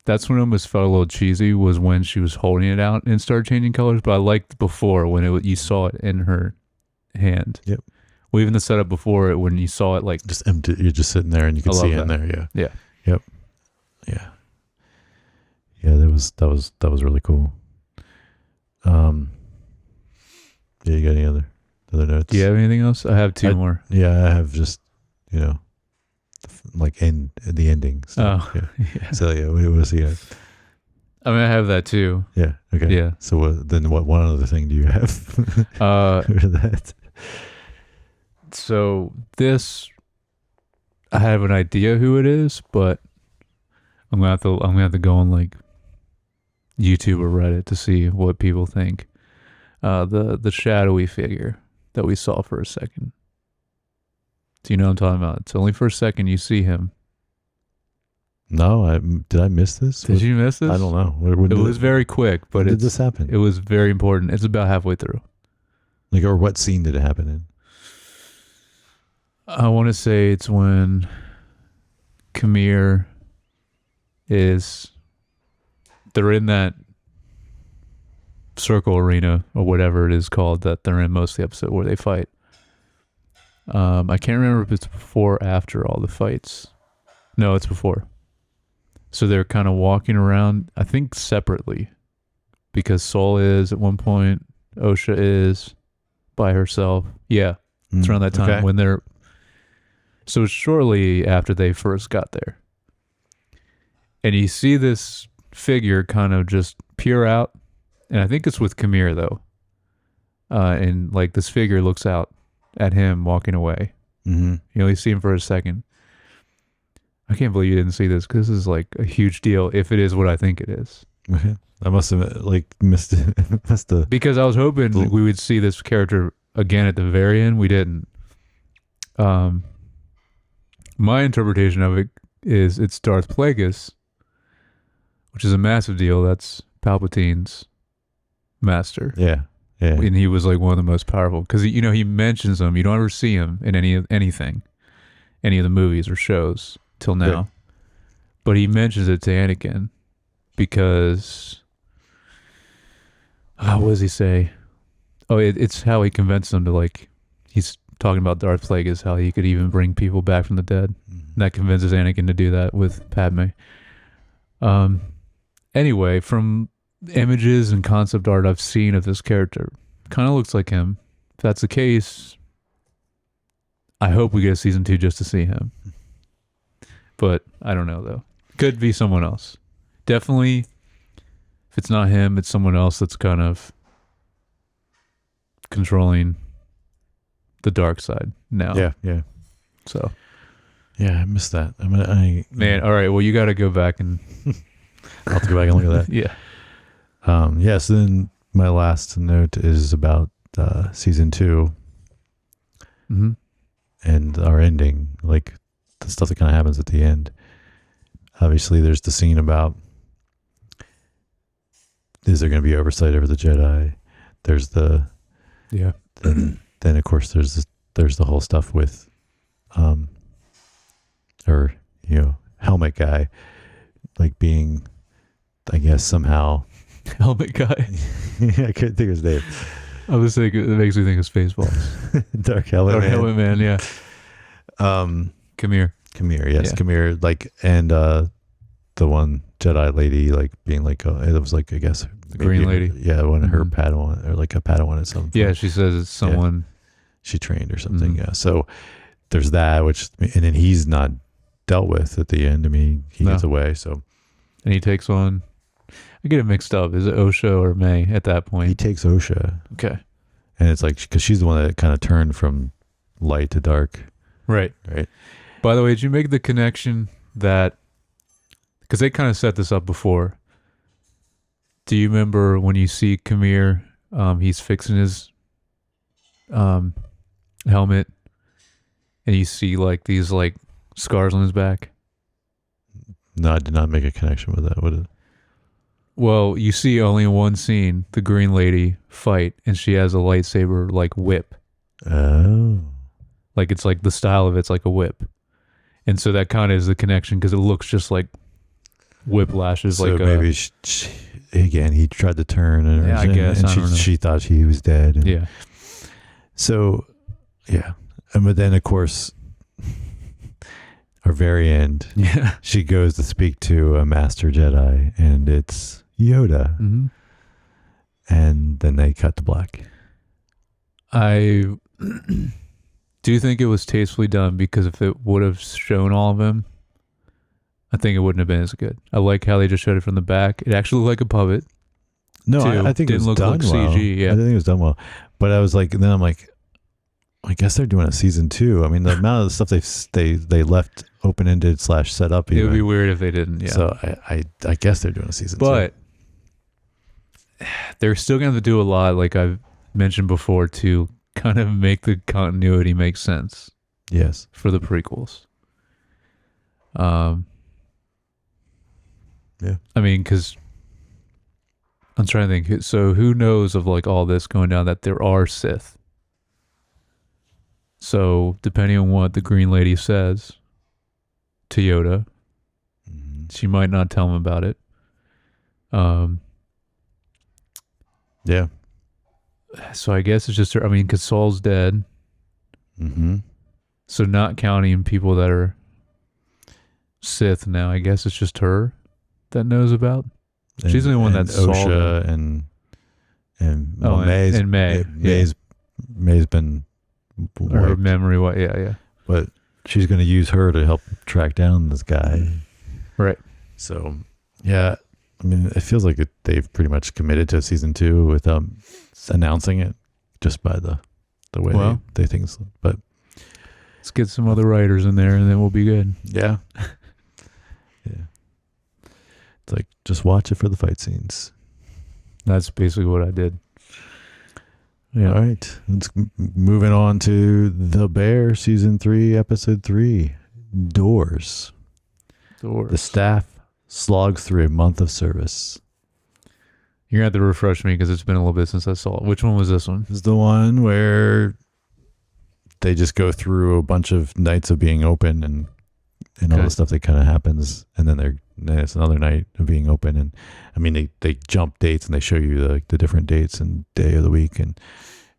That's when it almost felt a little cheesy. Was when she was holding it out and started changing colors. But I liked before when you saw it in her hand. Yep. Well, even the setup before it, when you saw it, like just empty. You're just sitting there and you can see in there. Yeah. Yeah. Yep. Yeah. Yeah. That was really cool. Yeah. You got any other notes? Do you have anything else? I have two more. Yeah, I have just like the ending. Oh, yeah. So yeah, what else you have? I mean, I have that too. Yeah. Okay. Yeah. So what one other thing do you have? That. So this, I have an idea who it is, but I'm gonna have to go on like YouTube or Reddit to see what people think. The shadowy figure that we saw for a second. Do you know what I'm talking about? It's only for a second you see him. No, did I miss this? Did you miss this? I don't know. It was very quick, but when did this happen? It was very important. It's about halfway through. Like, or what scene did it happen in? I want to say it's when Khmer they're in that circle arena or whatever it is called that they're in most of the episode where they fight. I can't remember if it's before or after all the fights. No, it's before. So they're kind of walking around, I think separately, because Sol is at one point, Osha is by herself. Yeah, it's around that time when they're. So it's shortly after they first got there. And you see this figure kind of just peer out. And I think it's with Khmer, though. And like this figure looks out at him walking away. Mm-hmm. You only see him for a second. I can't believe you didn't see this because this is like a huge deal if it is what I think it is. I must have like missed it. Because I was hoping we would see this character again at the very end. We didn't. My interpretation of it is it's Darth Plagueis, which is a massive deal. That's Palpatine's master. Yeah. And he was like one of the most powerful because he mentions him. You don't ever see him in any of the movies or shows till now. Yeah. But he mentions it to Anakin because what does he say? Oh, it's how he convinced him to like. He's talking about Darth Plagueis, how he could even bring people back from the dead. Mm-hmm. And that convinces Anakin to do that with Padme. Anyway, from images and concept art I've seen of this character, kind of looks like him. If that's the case, I hope we get a season 2 just to see him. But I don't know though. Could be someone else. Definitely, if it's not him, it's someone else that's kind of controlling the dark side now. Yeah. So. Yeah, I missed that. Man, all right. Well, you got to go back and. I'll have to go back and look at that. Yeah. So then my last note is about season 2 and our ending, like the stuff that kind of happens at the end. Obviously, there's the scene about is there going to be oversight over the Jedi? There's the then of course there's the whole stuff with helmet guy like being, I guess, somehow helmet guy. I couldn't think of his name. I was thinking it makes me think of Spaceballs. Dark Helmet Man. Helmet Man, yeah. Khmer, yes, Khmer, like, and the one Jedi lady, like being like, it was like, I guess, the green lady. Yeah, one of her Padawan, or like a Padawan at some point. Yeah, she says it's someone she trained or something. Yeah, so there's that, and then he's not dealt with at the end. I mean, he gets away. So, and he takes on. I get it mixed up. Is it Osha or May at that point? He takes Osha. Okay. And it's like, because she's the one that kind of turned from light to dark. Right. By the way, did you make the connection that, because they kind of set this up before. Do you remember when you see Khmer, he's fixing his helmet and you see like these like scars on his back? No, I did not make a connection with that. What is it? Well, you see only in one scene the green lady fight, and she has a lightsaber like whip. Oh. Like it's like the style of it's like a whip. And so that kind of is the connection because it looks just like whiplashes. So like maybe again, he tried to turn and, I guess, and she thought he was dead. And yeah. So, yeah. but then of course, our very end, Yeah. she goes to speak to a master Jedi, and it's Yoda. Mm-hmm. And then they cut to black. I do think it was tastefully done, because if it would have shown all of him, I think it wouldn't have been as good. I like how they just showed it from the back. It actually looked like a puppet. No, too. I think Didn't it was look done like well. CG, yeah. I think it was done well. But I was like, then I'm like, I guess they're doing a season 2. I mean, the amount of the stuff they left open ended / set up. It would be weird if they didn't. Yeah. So I guess they're doing a season 2. But they're still going to do a lot, like I've mentioned before, to kind of make the continuity make sense. Yes. For the prequels. Yeah. I mean, because I'm trying to think. So who knows of like all this going down, that there are Sith? So depending on what the Green Lady says to Yoda, she might not tell him about it. Yeah. So I guess it's just her. I mean, because Saul's dead. Mm-hmm. So not counting people that are Sith now, I guess it's just her that knows about. She's the only one that saw Osha them. and May's been her wiped. memory. Yeah. But she's going to use her to help track down this guy. Right. So, yeah, I mean, it feels like they've pretty much committed to season 2 without announcing it, just by the way they things. But let's get some other writers in there, and then we'll be good. Yeah. Yeah. It's like, just watch it for the fight scenes. That's basically what I did. Yeah. All right. Let's moving on to The Bear, season 3, episode 3, Doors. The staff slogs through a month of service. You're going to have to refresh me, because it's been a little bit since I saw it. Which one was this one? This is the one where they just go through a bunch of nights of being open and all the stuff that kind of happens, and then it's another night of being open. And I mean, they jump dates, and they show you the different dates and day of the week, and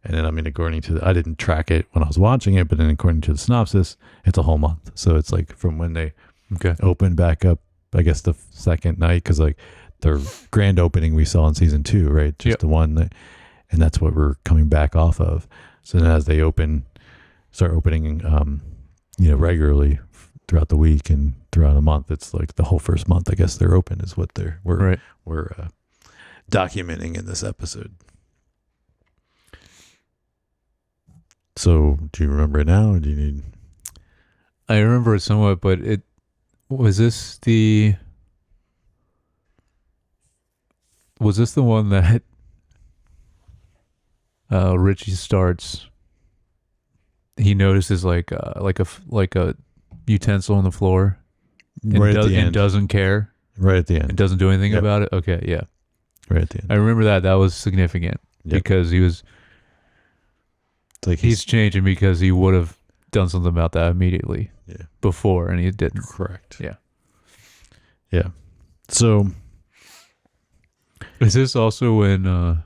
then I mean, according to I didn't track it when I was watching it, but then according to the synopsis, it's a whole month. So it's like from when they open back up, I guess the second night, because like their grand opening we saw in season 2, right? Just the one and that's what we're coming back off of. So then as they start opening, regularly throughout the week and throughout a month, it's like the whole first month, I guess they're open, is what we're documenting in this episode. So do you remember it now, or do you need? I remember it somewhat, but was this the one that Richie starts? He notices like a utensil on the floor, and, right at the end. And doesn't care. Right at the end. And doesn't do anything about it. Okay, yeah. Right at the end. I remember that. That was significant because he was. It's like he's changing because he would have done something about that immediately. Yeah. Before, and he didn't. Correct. Yeah. Yeah. So. Is this also when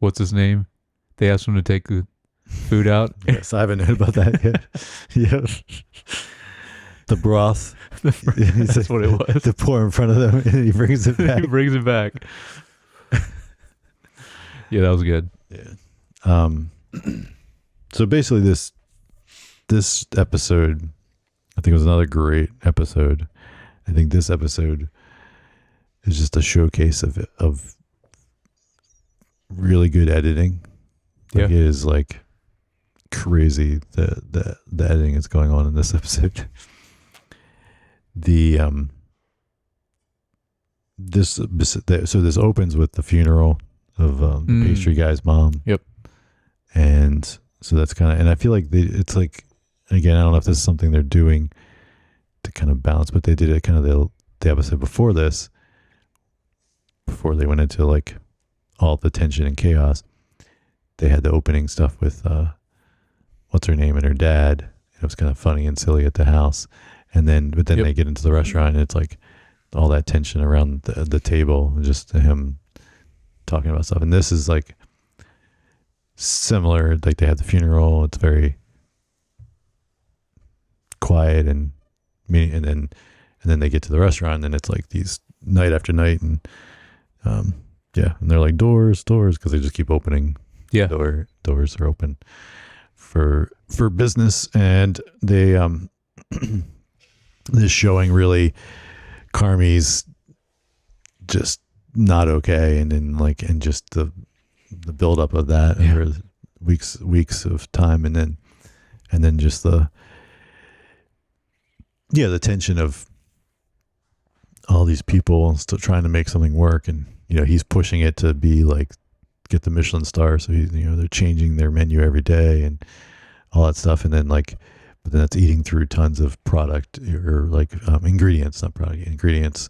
what's his name? They asked him to take the food out. Yes, I haven't known about that yet. Yeah. The broth. That's what it was. To pour in front of them, and he brings it back. He brings it back. Yeah, that was good. Yeah. So basically this episode, I think, was another great episode. I think this episode is just a showcase of really good editing. Like, it is like crazy the editing that's going on in this episode. So this opens with the funeral of the pastry guy's mom. Yep. And so that's kind of, and I feel like it's like, again, I don't know if this is something they're doing to kind of balance, but they did it kind of the episode before this, before they went into like all the tension and chaos. They had the opening stuff with what's her name and her dad. It was kind of funny and silly at the house, but then they get into the restaurant, and it's like all that tension around the table, just him talking about stuff. And this is like similar. Like they had the funeral. It's very quiet and then they get to the restaurant and it's like these night after night and and they're like doors because they just keep opening. Doors are open for business, and they this showing really Carmi's just not okay, and then and just the buildup of that over weeks of time, and then just the tension of all these people still trying to make something work, and he's pushing it to be like get the Michelin star, so he's they're changing their menu every day and all that stuff, and then but then it's eating through tons of product or ingredients, not product, ingredients.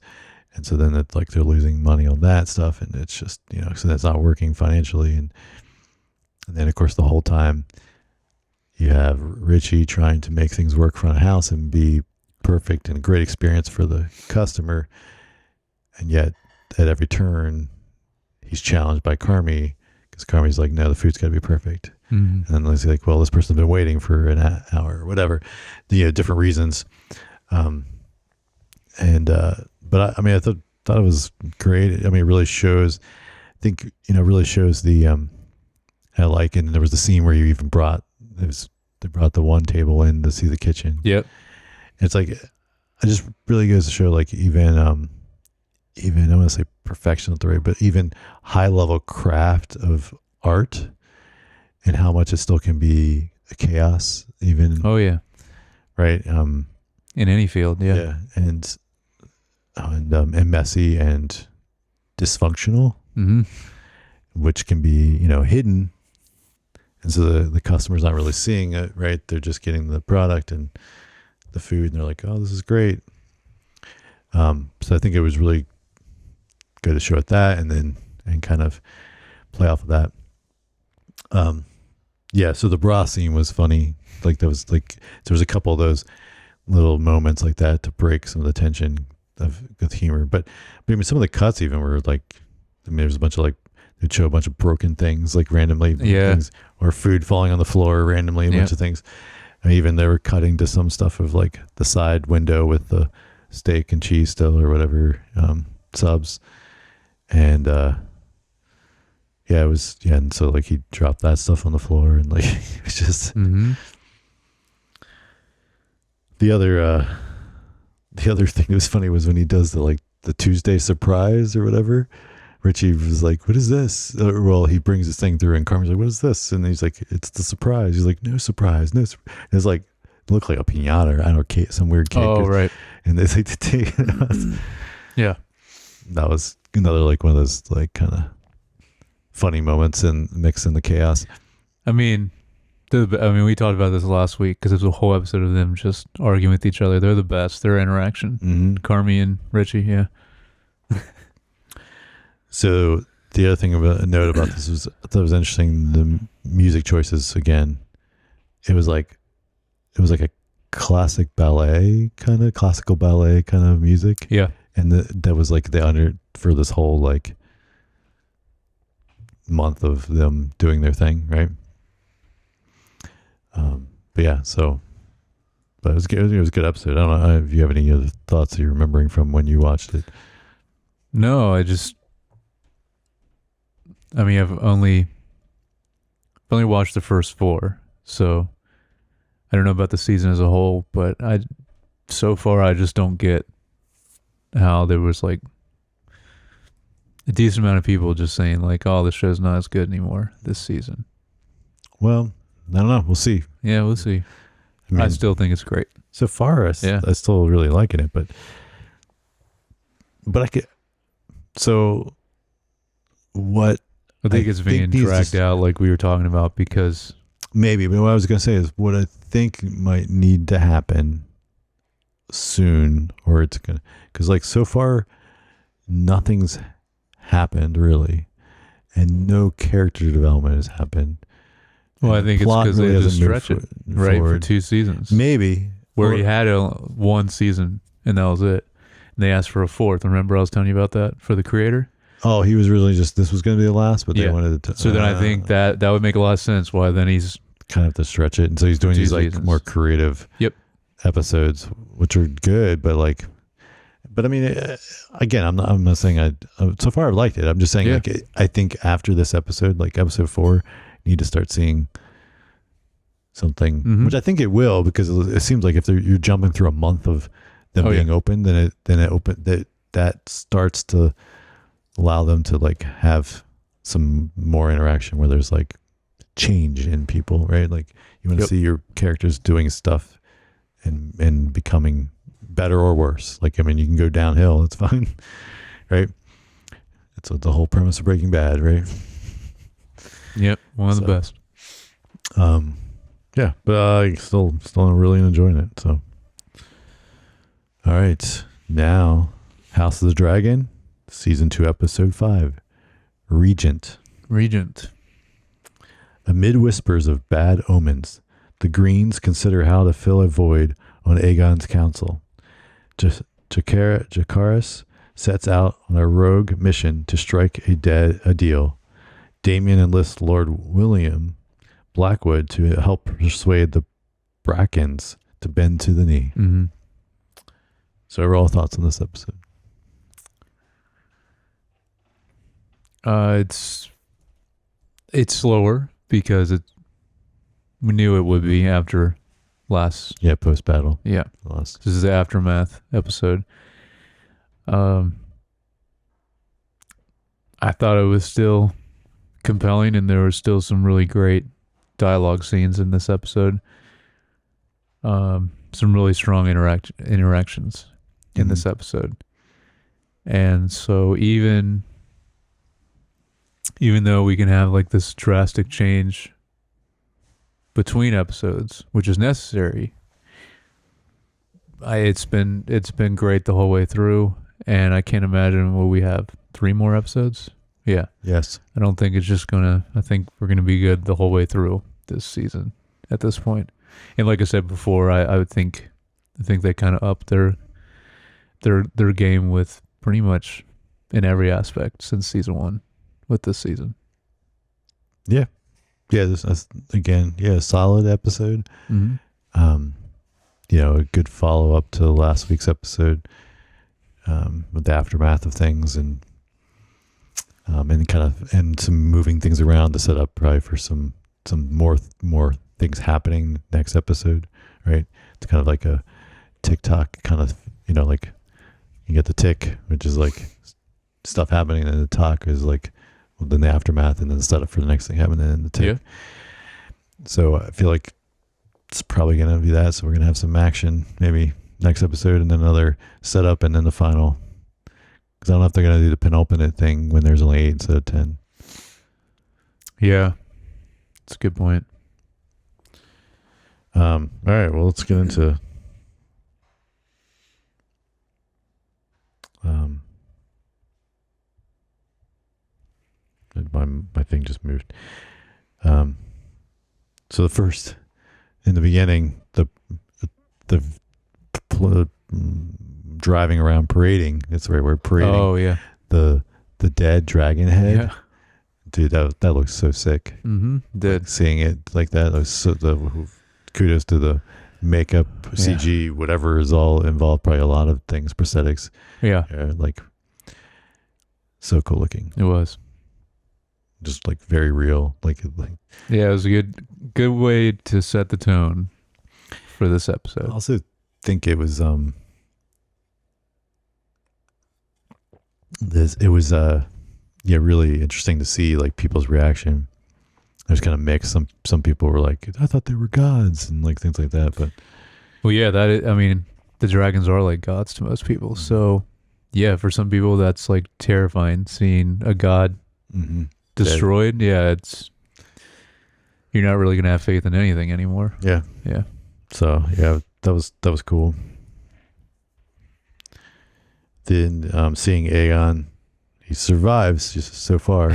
And so then it's like they're losing money on that stuff, and it's just, so that's not working financially. And then, of course, the whole time you have Richie trying to make things work front of house and be perfect and a great experience for the customer. And yet at every turn, he's challenged by Carmi, because Carmi's like, no, the food's got to be perfect. Mm-hmm. And then he's like, well, this person's been waiting for an hour or whatever, different reasons. But I thought it was great. I mean, it really shows, really shows the, I like it. And there was the scene where you even they brought the one table in to see the kitchen. Yep. And it's like, it just really goes to show even I want to say perfection, not the right, but even high level craft of art and how much it still can be a chaos, even. Oh yeah. Right. In any field. Yeah. Yeah. And messy and dysfunctional, mm-hmm. which can be, hidden. And so the customer's not really seeing it, right? They're just getting the product and the food, and they're like, oh, this is great. So I think it was really good to show it that, and kind of play off of that. So the bra scene was funny. There was a couple of those little moments like that to break some of the tension with humor. But I mean, some of the cuts even were there's a bunch of they'd show a bunch of broken things randomly, things, or food falling on the floor randomly, a bunch of things. And even they were cutting to some stuff of the side window with the steak and cheese still or whatever, subs. And it was, and so he dropped that stuff on the floor, and it was just mm-hmm. The other thing that was funny was when he does the Tuesday surprise or whatever. Richie was like, what is this? He brings this thing through, and Carmen's like, what is this? And he's like, it's the surprise. He's like, no surprise, no surprise. It's it looked like a piñata, or I don't know, some weird cake. Oh, right. And they to take it out. Yeah. That was another one of those kind of funny moments and mixed in the chaos. I mean, we talked about this last week because there's a whole episode of them just arguing with each other. They're the best. Their interaction, mm-hmm. Carmi and Richie. Yeah. So the other thing a note about this was, I thought it was interesting, the music choices again. It was like a classical ballet kind of music. Yeah. And that was for this whole month of them doing their thing, right? But it was good. It was a good episode. I don't know if you have any other thoughts that you're remembering from when you watched it. No, I've only watched the first 4, so I don't know about the season as a whole, but so far I just don't get how there was a decent amount of people just saying oh, this show's not as good anymore this season. Well, I don't know. We'll see. Yeah, we'll see. I still think it's great. So far, I still really liking it, but I could. So what? I think it's being dragged out, like we were talking about, because maybe. But what I was going to say is, what I think might need to happen soon, or it's gonna, because so far, nothing's happened really, and no character development has happened. Well, I think it's because they just stretch it for 2 seasons. Maybe. Where he had 1 season and that was it. And they asked for a 4th. Remember I was telling you about that for the creator? Oh, he was really this was going to be the last, but they wanted to. So then I think that would make a lot of sense why then he's kind of have to stretch it. And so he's doing these more creative episodes, which are good, but like, but I mean, again, I'm not saying so far I've liked it. I'm just saying, Yeah. like, I think after this episode, like episode 4, you need to start seeing something, which I think it will, because it seems like if you're jumping through a month of them being open, then that starts to allow them to like have some more interaction where there's like change in people, right? Like you want to see your characters doing stuff and becoming better or worse. Like, I mean, you can go downhill, it's fine, right? It's the whole premise of Breaking Bad, right? Yep, one of the best. Yeah, but still really enjoying it. So, all right, now House of the Dragon, season 2, episode 5, Regent. Amid whispers of bad omens, the Greens consider how to fill a void on Aegon's council. Jacaerys sets out on a rogue mission to strike a deal. Damien enlists Lord William Blackwood to help persuade the Brackens to bend to the knee. Mm-hmm. So, overall thoughts on this episode? It's slower because we knew it would be after last. Yeah, post battle. Yeah, This is the aftermath episode. I thought it was still compelling, and there was still some really great dialogue scenes in this episode. Some really strong interactions in this episode, and so even though we can have like this drastic change between episodes, which is necessary, it's been great the whole way through, and I can't imagine will we have 3 more episodes. Yeah. Yes. I don't think it's just I think we're gonna be good the whole way through this season at this point. And like I said before, I think they kind of upped their game with pretty much in every aspect since season 1 with this season. Yeah. Yeah, this again, a solid episode. Mm-hmm. A good follow up to last week's episode, with the aftermath of things and some moving things around to set up probably for some more things happening next episode, right? It's kind of like a TikTok kind of, like you get the tick, which is like stuff happening, and the talk is like, well, then the aftermath, and then the setup for the next thing happening, and the tick. Yeah. So I feel like it's probably going to be that. So we're going to have some action maybe next episode, and then another setup, and then the final. Because I don't know if they're going to do the penultimate thing when there's only 8 instead of 10. Yeah, that's a good point. All right, well, let's get into my thing just moved. So the first, in the beginning, the driving around parading. That's the right word, parading. Oh yeah, the dead dragon head. Yeah. Dude, that looks so sick. Mm-hmm. Did seeing it like that? Was so kudos to the makeup, CG, whatever is all involved. Probably a lot of things, prosthetics. Yeah, like so cool looking. It was just like very real. Like yeah, it was a good way to set the tone for this episode. I also think it was really interesting to see like people's reaction. It was kind of mixed. Some people were like, I thought they were gods, and like things like that. But well, yeah, the dragons are like gods to most people. So yeah, for some people that's like terrifying, seeing a god destroyed. Yeah, you're not really gonna have faith in anything anymore. Yeah. So yeah, that was cool. Then seeing Aegon, he survives just so far.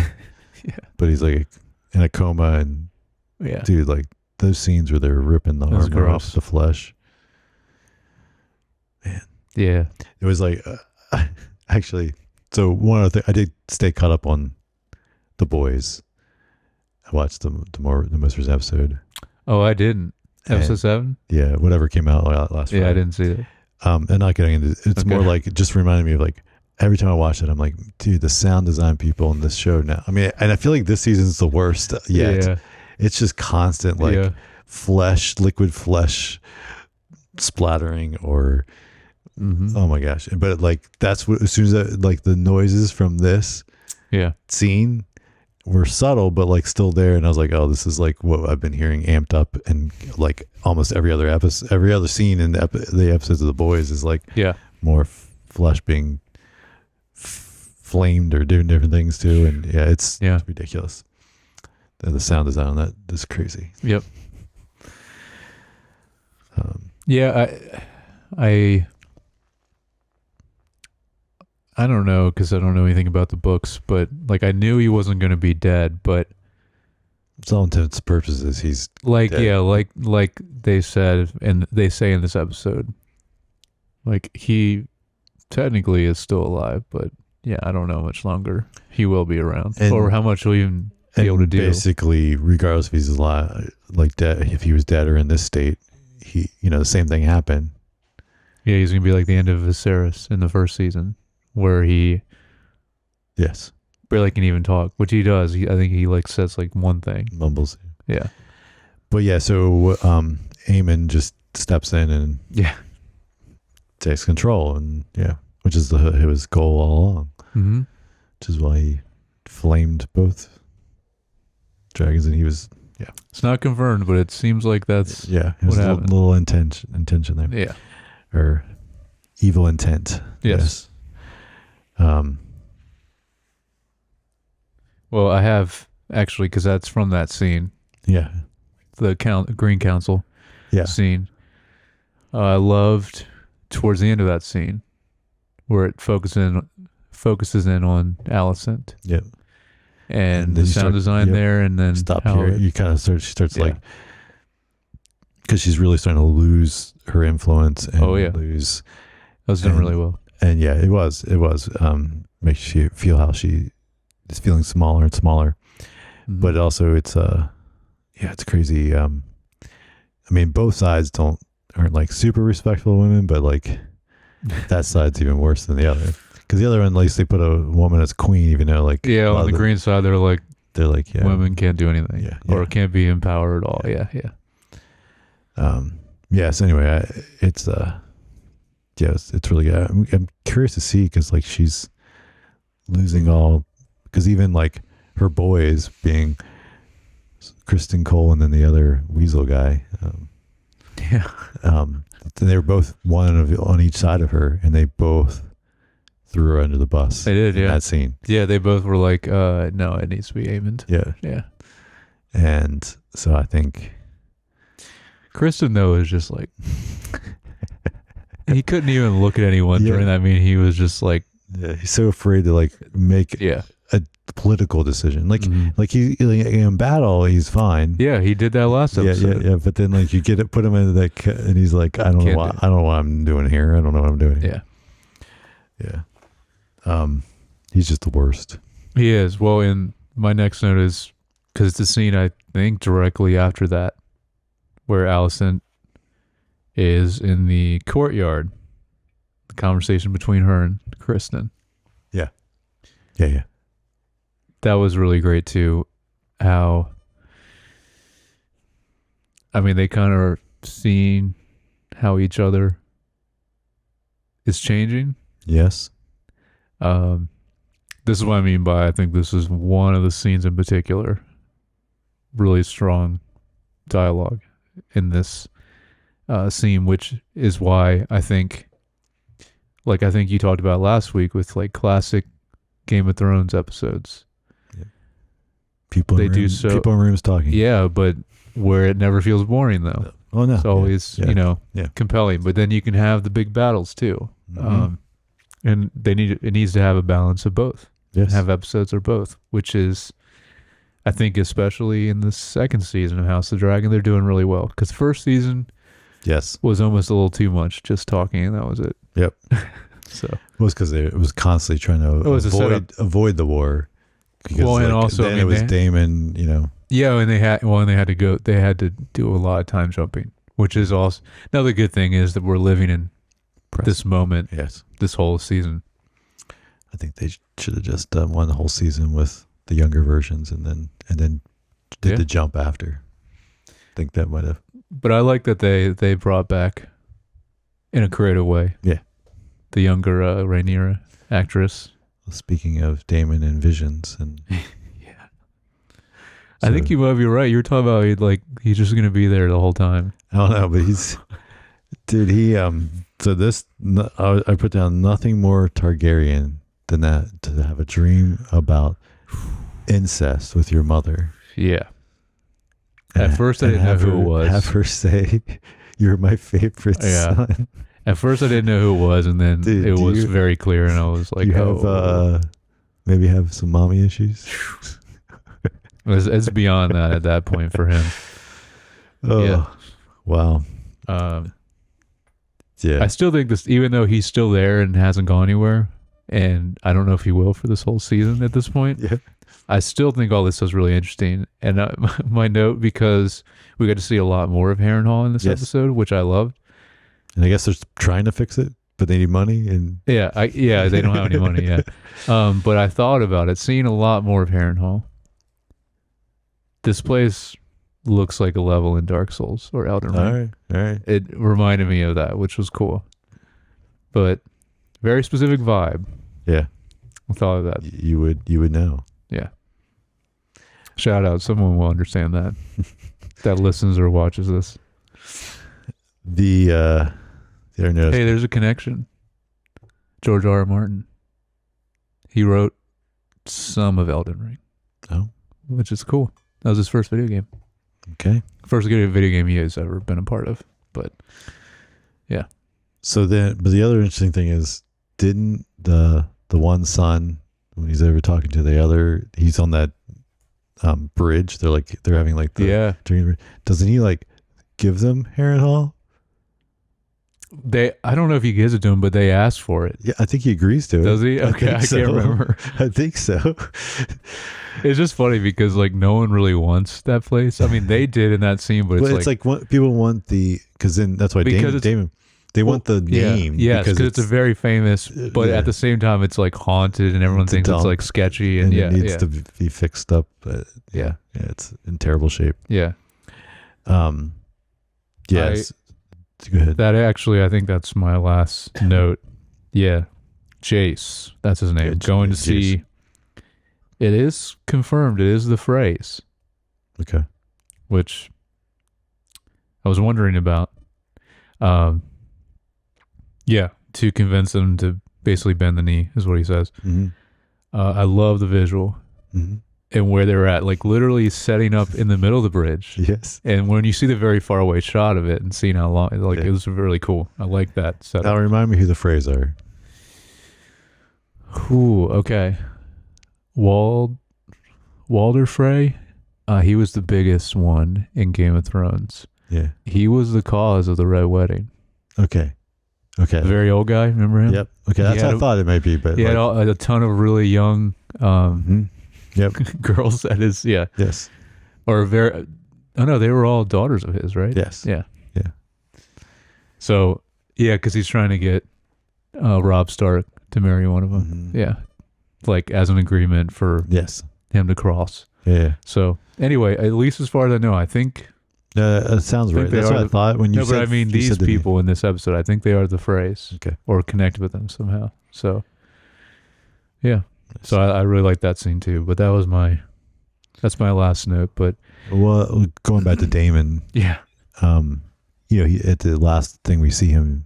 Yeah, but he's like in a coma, and dude, like those scenes where they're ripping the armor off the flesh. Man, yeah, it was like actually. So one of the things I did stay caught up on The Boys. I watched the most recent episode. Oh, I didn't. Episode 7? Yeah, whatever came out last Friday. Yeah, I didn't see it. And not getting into it's more like it just reminded me of like every time I watch it, I'm like, dude, the sound design people in this show now. I mean, and I feel like this season's the worst yet. Yeah. It's just constant like liquid flesh splattering or oh my gosh. But like that's what as soon as like the noises from this scene were subtle but like still there, and I was like, oh, this is like what I've been hearing amped up, and like almost every other episode, every other scene in the episodes of The Boys is like more flesh being flamed or doing different things too, and it's ridiculous. The sound design on that is crazy. Yep. I don't know because I don't know anything about the books, but like I knew he wasn't going to be dead, but for all intents and purposes, he's like dead. like they said, and they say in this episode, like he technically is still alive, but I don't know how much longer he will be around, or how much he'll even be able to do. Basically, regardless if he's alive, like dead, if he was dead or in this state, he the same thing happened. Yeah, he's gonna be like the end of Viserys in the first season, where he barely can even talk, which he does. I think he like says like one thing, mumbles. Yeah, but so Aemon just steps in and takes control, and which is his goal all along. Mm-hmm. Which is why he flamed both dragons, and he was It's not confirmed, but it seems like that's it was a little intention there. Yeah, or evil intent. Yes. Well, I have actually, because that's from that scene. Yeah. The Green Council scene. I loved towards the end of that scene where it focuses in on Alicent. Yep. And the sound design there, and then stop here. You kind of she starts like, because she's really starting to lose her influence and lose. That was done really well. And it was makes you feel how she is feeling smaller and smaller, but also it's it's crazy. I mean, both sides aren't like super respectful of women, but like that side's even worse than the other, because the other one, at least they put a woman as queen, even though like on the green side they're like women can't do anything or can't be empowered at all. So anyway, it's really good. I'm curious to see, because like she's losing all, because even like her boys being Kristen Cole and then the other Weasel guy, they were both one on each side of her, and they both threw her under the bus. They did, in that scene. Yeah, they both were like, no, it needs to be Aemond. Yeah. And so I think Kristen, though, is just like he couldn't even look at anyone during that meeting. He was just like, he's so afraid to like make a political decision. Like he in battle, he's fine. Yeah, he did that last episode. Yeah. But then like you put him into that, and he's like, I don't know what I'm doing here. I don't know what I'm doing here. Yeah. He's just the worst. He is. Well, in my next note is, because it's the scene I think directly after that, where Alicent is in the courtyard, the conversation between her and Kristen. Yeah. That was really great too. How, I mean, they kind of are seeing how each other is changing. Yes. This is what I mean by, I think this is one of the scenes in particular, really strong dialogue in this scene, which is why I think you talked about last week with like classic Game of Thrones episodes. People in rooms talking. Yeah, but where it never feels boring though. Oh no, it's always compelling. But then you can have the big battles too, and it needs to have a balance of both. Yes, have episodes of both, which is, I think, especially in the second season of House of the Dragon, they're doing really well. Because the first season, was almost a little too much, just talking, and that was it. Yep. So it was because it was constantly trying to avoid the war. Well, and also then it was Daemon, Yeah, and they had to do a lot of time jumping. which is also another good thing is that we're living in this moment. Yes, this whole season. I think they should have just done one whole season with the younger versions, and then did the jump after. I think that might have. But I like that they brought back in a creative way. Yeah, the younger Rhaenyra actress. Speaking of Damon and Visions, and yeah, so, I think you might be right. You were talking about he's just gonna be there the whole time. I don't know, but dude. He So this, I put down nothing more Targaryen than that, to have a dream about incest with your mother. Yeah. At first, I didn't know who it was. Have her say, "You're my favorite son." At first, I didn't know who it was, and then it was very clear, and I was like, "You have maybe have some mommy issues." It's beyond that at that point for him. Oh, yeah. Wow. Yeah. I still think this, even though he's still there and hasn't gone anywhere, and I don't know if he will for this whole season at this point. Yeah. I still think all this is really interesting. And my note, because we got to see a lot more of Harrenhal in this episode, which I loved. And I guess they're trying to fix it, but they need money. And they don't have any money yet. But I thought about it, seeing a lot more of Harrenhal. This place looks like a level in Dark Souls or Elden Ring. All right. It reminded me of that, which was cool. But very specific vibe. Yeah. I thought of that. You would know. Yeah. Shout out. Someone will understand that. That listens or watches this. Hey, there's a connection. George R. R. Martin. He wrote some of Elden Ring. Oh. Which is cool. That was his first video game. Okay. First video game he has ever been a part of. But yeah. So but the other interesting thing is, didn't the one son, when he's ever talking to the other, he's on that bridge. They're having the dream. Doesn't he give them Harrenhal? I don't know if he gives it to him, but they ask for it. Yeah, I think he agrees to it. Does he? Okay, I can't remember. I think so. It's just funny because no one really wants that place. I mean, they did in that scene, but it's people want because then that's why Damon. They want the name. Yeah, because it's a very famous, but at the same time, it's haunted, and everyone thinks it's sketchy, and it needs to be fixed up. Yeah, it's in terrible shape. Yeah. Yes. Go ahead. That actually, I think that's my last note. Yeah, Jace, that's his name. Going to see. It is confirmed. It is the phrase. Okay. Which I was wondering about. Yeah, to convince them to basically bend the knee is what he says. Mm-hmm. I love the visual and where they're at, literally setting up in the middle of the bridge. Yes. And when you see the very far away shot of it and seeing how long, it was really cool. I like that setup. Now remind me who the phrase are. Ooh, okay. Walder Frey. He was the biggest one in Game of Thrones. Yeah. He was the cause of the Red Wedding. Okay. The very old guy, remember him? Yep. Okay, that's what I thought it might be. But he had a ton of really young girls at his, Yes. Or they were all daughters of his, right? Yes. Yeah. Yeah. So, because he's trying to get Robb Stark to marry one of them. Mm-hmm. Yeah. As an agreement for him to cross. Yeah. So, anyway, at least as far as I know, I think... it sounds right. That's what I thought when you said... No, but I mean, these people in this episode, I think they are the phrase. Okay. Or connect with them somehow. So, yeah. Nice. So I really like that scene too. But that's my last note. But going back to Damon... Yeah. At the last thing we see him,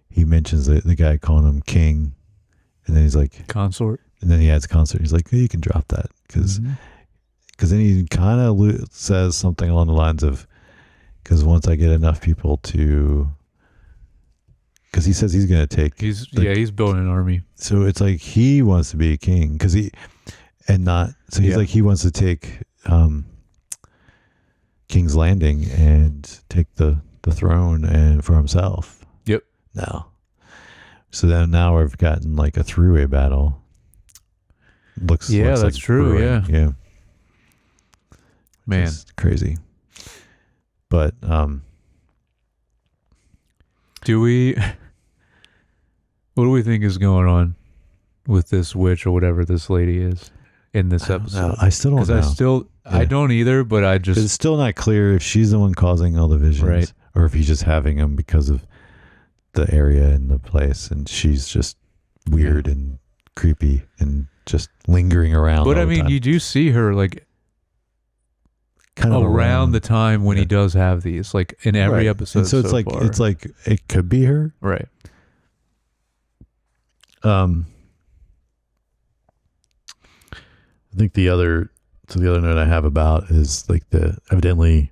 he mentions the guy calling him king. And then he's like... Consort. And then he adds consort. He's like, you can drop that. Because then he kind of says something along the lines of, because once I get enough people to... Because he says he's going to take... He's building an army. So it's like he wants to be a king. He's like, he wants to take King's Landing and take the throne and for himself. Yep. No. So then now we've gotten a three-way battle. Looks that's true. Brewing. Yeah. Man, it's crazy. But Do we? What do we think is going on with this witch or whatever this lady is in this episode? I still don't know. I don't either, but I just... It's still not clear if she's the one causing all the visions, right, or if he's just having them because of the area and the place, and she's just weird and creepy and just lingering around. But I mean, you do see her like kind of around the time when he does have these, like in every episode. And so it's far. It's like it could be her, right? I think the other note I have about is like evidently,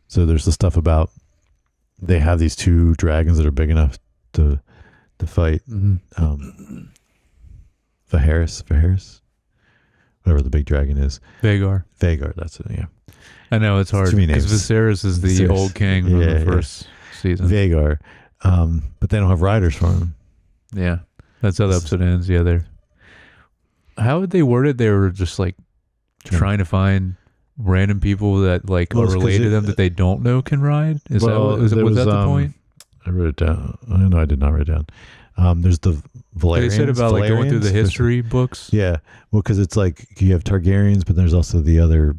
so there's the stuff about they have these two dragons that are big enough to fight. Mm-hmm. Vaharis, whatever the big dragon is. Vagar, that's it. Yeah, I know it's hard because Viserys is the old king from the first season. Vagar, but they don't have riders for him. Yeah, that's how the episode ends. Yeah, how would they word it? They were just like trying to find random people that like are related to them that they don't know can ride. Was that the point? I wrote it down. No, I did not write it down. There's the Valerians. They said about like going through the history books. Yeah, well, because it's like you have Targaryens, but there's also the other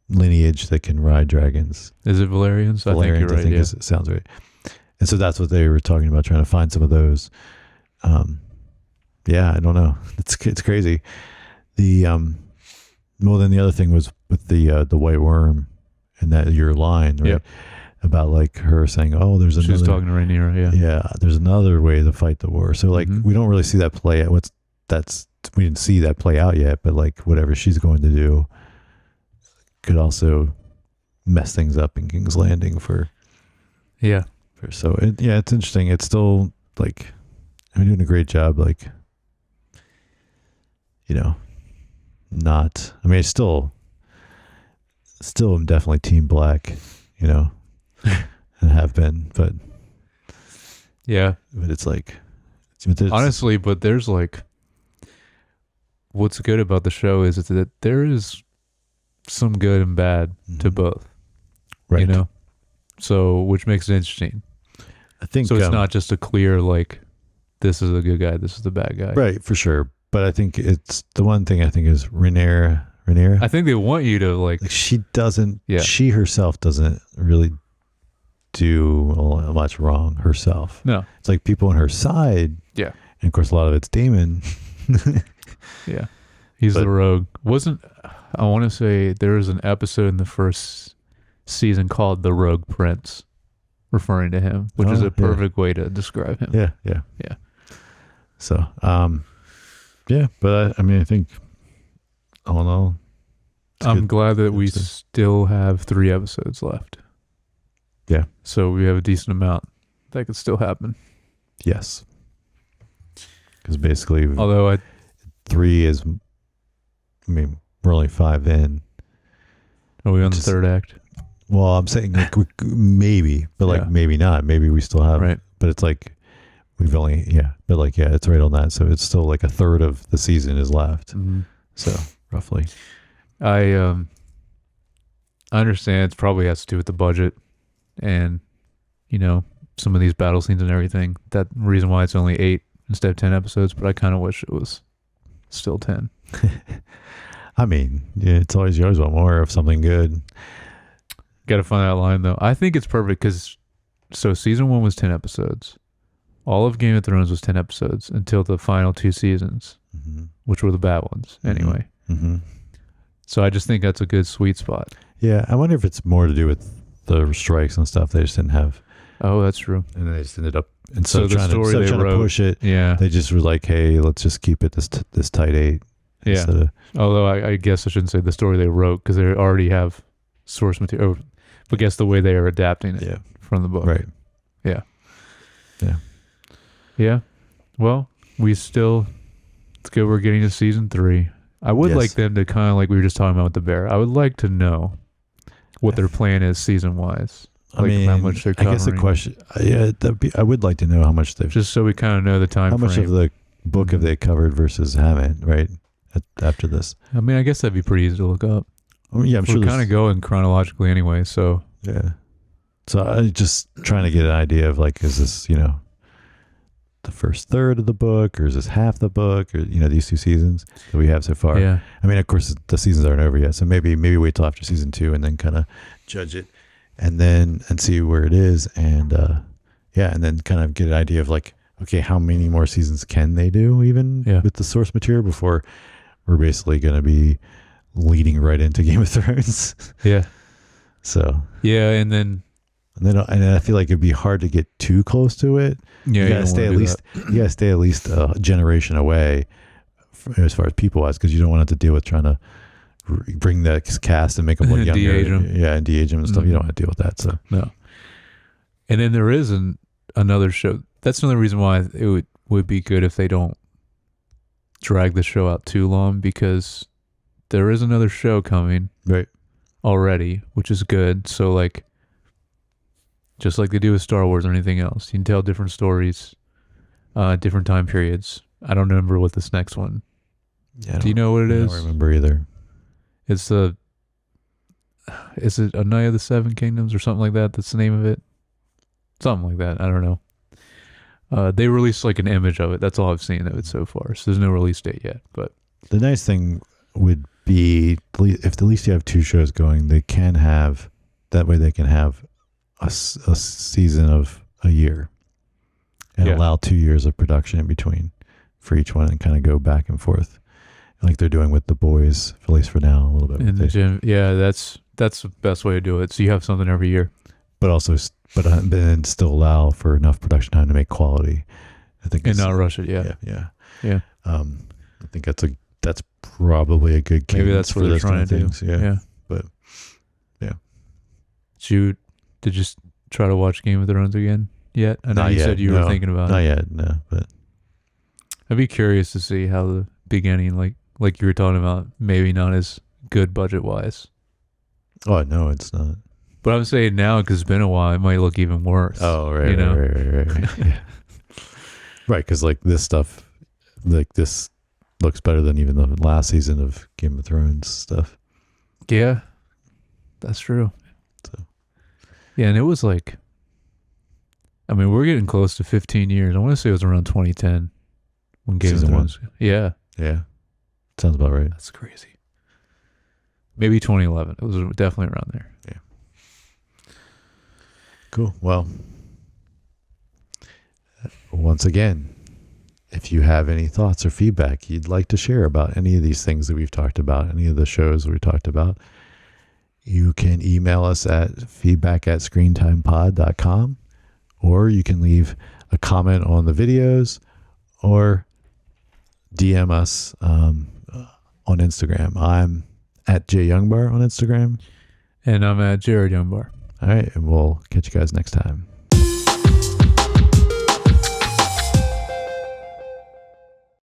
lineage that can ride dragons. Is it Valerians? I think you're right. It sounds right. And so that's what they were talking about, trying to find some of those. Yeah, I don't know. It's crazy. Then the other thing was with the White Worm and that your line, right? Yep. About like her saying, "Oh, there's another." She was talking to Rhaenyra, yeah. Yeah, there's another way to fight the war. So like, we don't really see that play out. We didn't see that play out yet. But like, whatever she's going to do could also mess things up in King's Landing for. Yeah. It's interesting. It's still like, I'm doing a great job. Like, not. I mean, it's still I'm definitely Team Black. And have been, but it's like honestly, but there's like what's good about the show is that there is some good and bad to both, right? So which makes it interesting. I think so. It's not just a clear like this is a good guy, this is the bad guy, right? For sure. But I think it's the one thing I think is Rhaenyra. I think they want you to like she doesn't. Yeah. She herself doesn't really do much wrong herself. No, it's like people on her side. Yeah, and of course a lot of it's Daemon. Yeah, he's the rogue. I want to say there was an episode in the first season called "The Rogue Prince," referring to him, which is a perfect way to describe him. Yeah. So, but I mean, I think. All in all, I'm glad that we still have 3 episodes left. Yeah. So we have a decent amount that could still happen. Yes. Because basically, although 3 is, I mean, we're only 5 in. Are we on the third act? Well, I'm saying like maybe, but like maybe not. Maybe we still have, right? But it's like we've only, but like it's right on that. So it's still like a third of the season is left. Mm-hmm. So. Roughly. I understand it probably has to do with the budget and, some of these battle scenes and everything. That reason why it's only 8 instead of 10 episodes, but I kind of wish it was still 10. I mean, you always want more of something good. Got to find that line though. I think it's perfect because, so season 1 was 10 episodes. All of Game of Thrones was 10 episodes until the final 2 seasons, which were the bad ones anyway. Mm-hmm. So I just think that's a good sweet spot. Yeah, I wonder if it's more to do with the strikes and stuff. They just didn't have. Oh, that's true. And they just ended up instead of trying to push it. Yeah, they just were like, "Hey, let's just keep it this tight 8." Yeah. Although I guess I shouldn't say the story they wrote because they already have source material. But guess the way they are adapting it from the book. Right. Yeah. Well, it's good. We're getting to season 3. I would like them to kind of like we were just talking about with the bear. I would like to know what their plan is season wise. I mean, how much they're covering. I guess the question, I would like to know how much they've just so we kind of know the time. How much of the book have they covered versus haven't? Right after this. I mean, I guess that'd be pretty easy to look up. I mean, I'm sure we're kind of going chronologically anyway. So yeah. So I just trying to get an idea of like, is this, the first third of the book, or is this half the book, or, these 2 seasons that we have so far? Yeah. I mean, of course, the seasons aren't over yet. So maybe wait till after season 2 and then kind of judge it and see where it is. And, and then kind of get an idea of like, okay, how many more seasons can they do even with the source material before we're basically going to be leading right into Game of Thrones. Yeah. So. Yeah. And then I feel like it'd be hard to get too close to it. Yeah. You gotta stay at least a generation away as far as people wise, because you don't want to have to deal with trying to bring the cast and make them look younger. De-age them. Yeah, and de-age them and stuff. Mm-hmm. You don't want to deal with that. So no. And then there is another show. That's another reason why it would be good if they don't drag the show out too long, because there is another show coming already, which is good. So like, just like they do with Star Wars or anything else, you can tell different stories, different time periods. I don't remember what this next one. Yeah, do you know what it is? I don't remember either. Is it A Night of the Seven Kingdoms or something like that? That's the name of it. Something like that. I don't know. They released like an image of it. That's all I've seen of it so far. So there's no release date yet. But the nice thing would be if at least you have 2 shows going, they can have that way. They can have a season of a year and allow 2 years of production in between for each one and kind of go back and forth like they're doing with The Boys, at least for now, a little bit. In the gym. Yeah, that's the best way to do it. So you have something every year. But then still allow for enough production time to make quality. I think, and not rush it. Yeah. I think that's probably a good case. Maybe that's what they're trying to do. Yeah. But did you try to watch Game of Thrones again yet? I know you said you were thinking about it. Not yet, no. But I'd be curious to see how the beginning, like you were talking about, maybe not as good budget wise. Oh no, it's not. But I'm saying now, because it's been a while, it might look even worse. Oh, right, right. Yeah. Right, because like this stuff, like this looks better than even the last season of Game of Thrones stuff. Yeah, that's true. So. Yeah, and it was like, I mean, we're getting close to 15 years. I want to say it was around 2010 when Game of Thrones. Yeah. Yeah. Sounds about right. That's crazy. Maybe 2011. It was definitely around there. Yeah. Cool. Well, once again, if you have any thoughts or feedback you'd like to share about any of these things that we've talked about, any of the shows we talked about, you can email us at feedback@screentimepod.com, or you can leave a comment on the videos or DM us on Instagram. I'm at JYoungbar on Instagram. And I'm at Jared Youngbar. All right, and we'll catch you guys next time.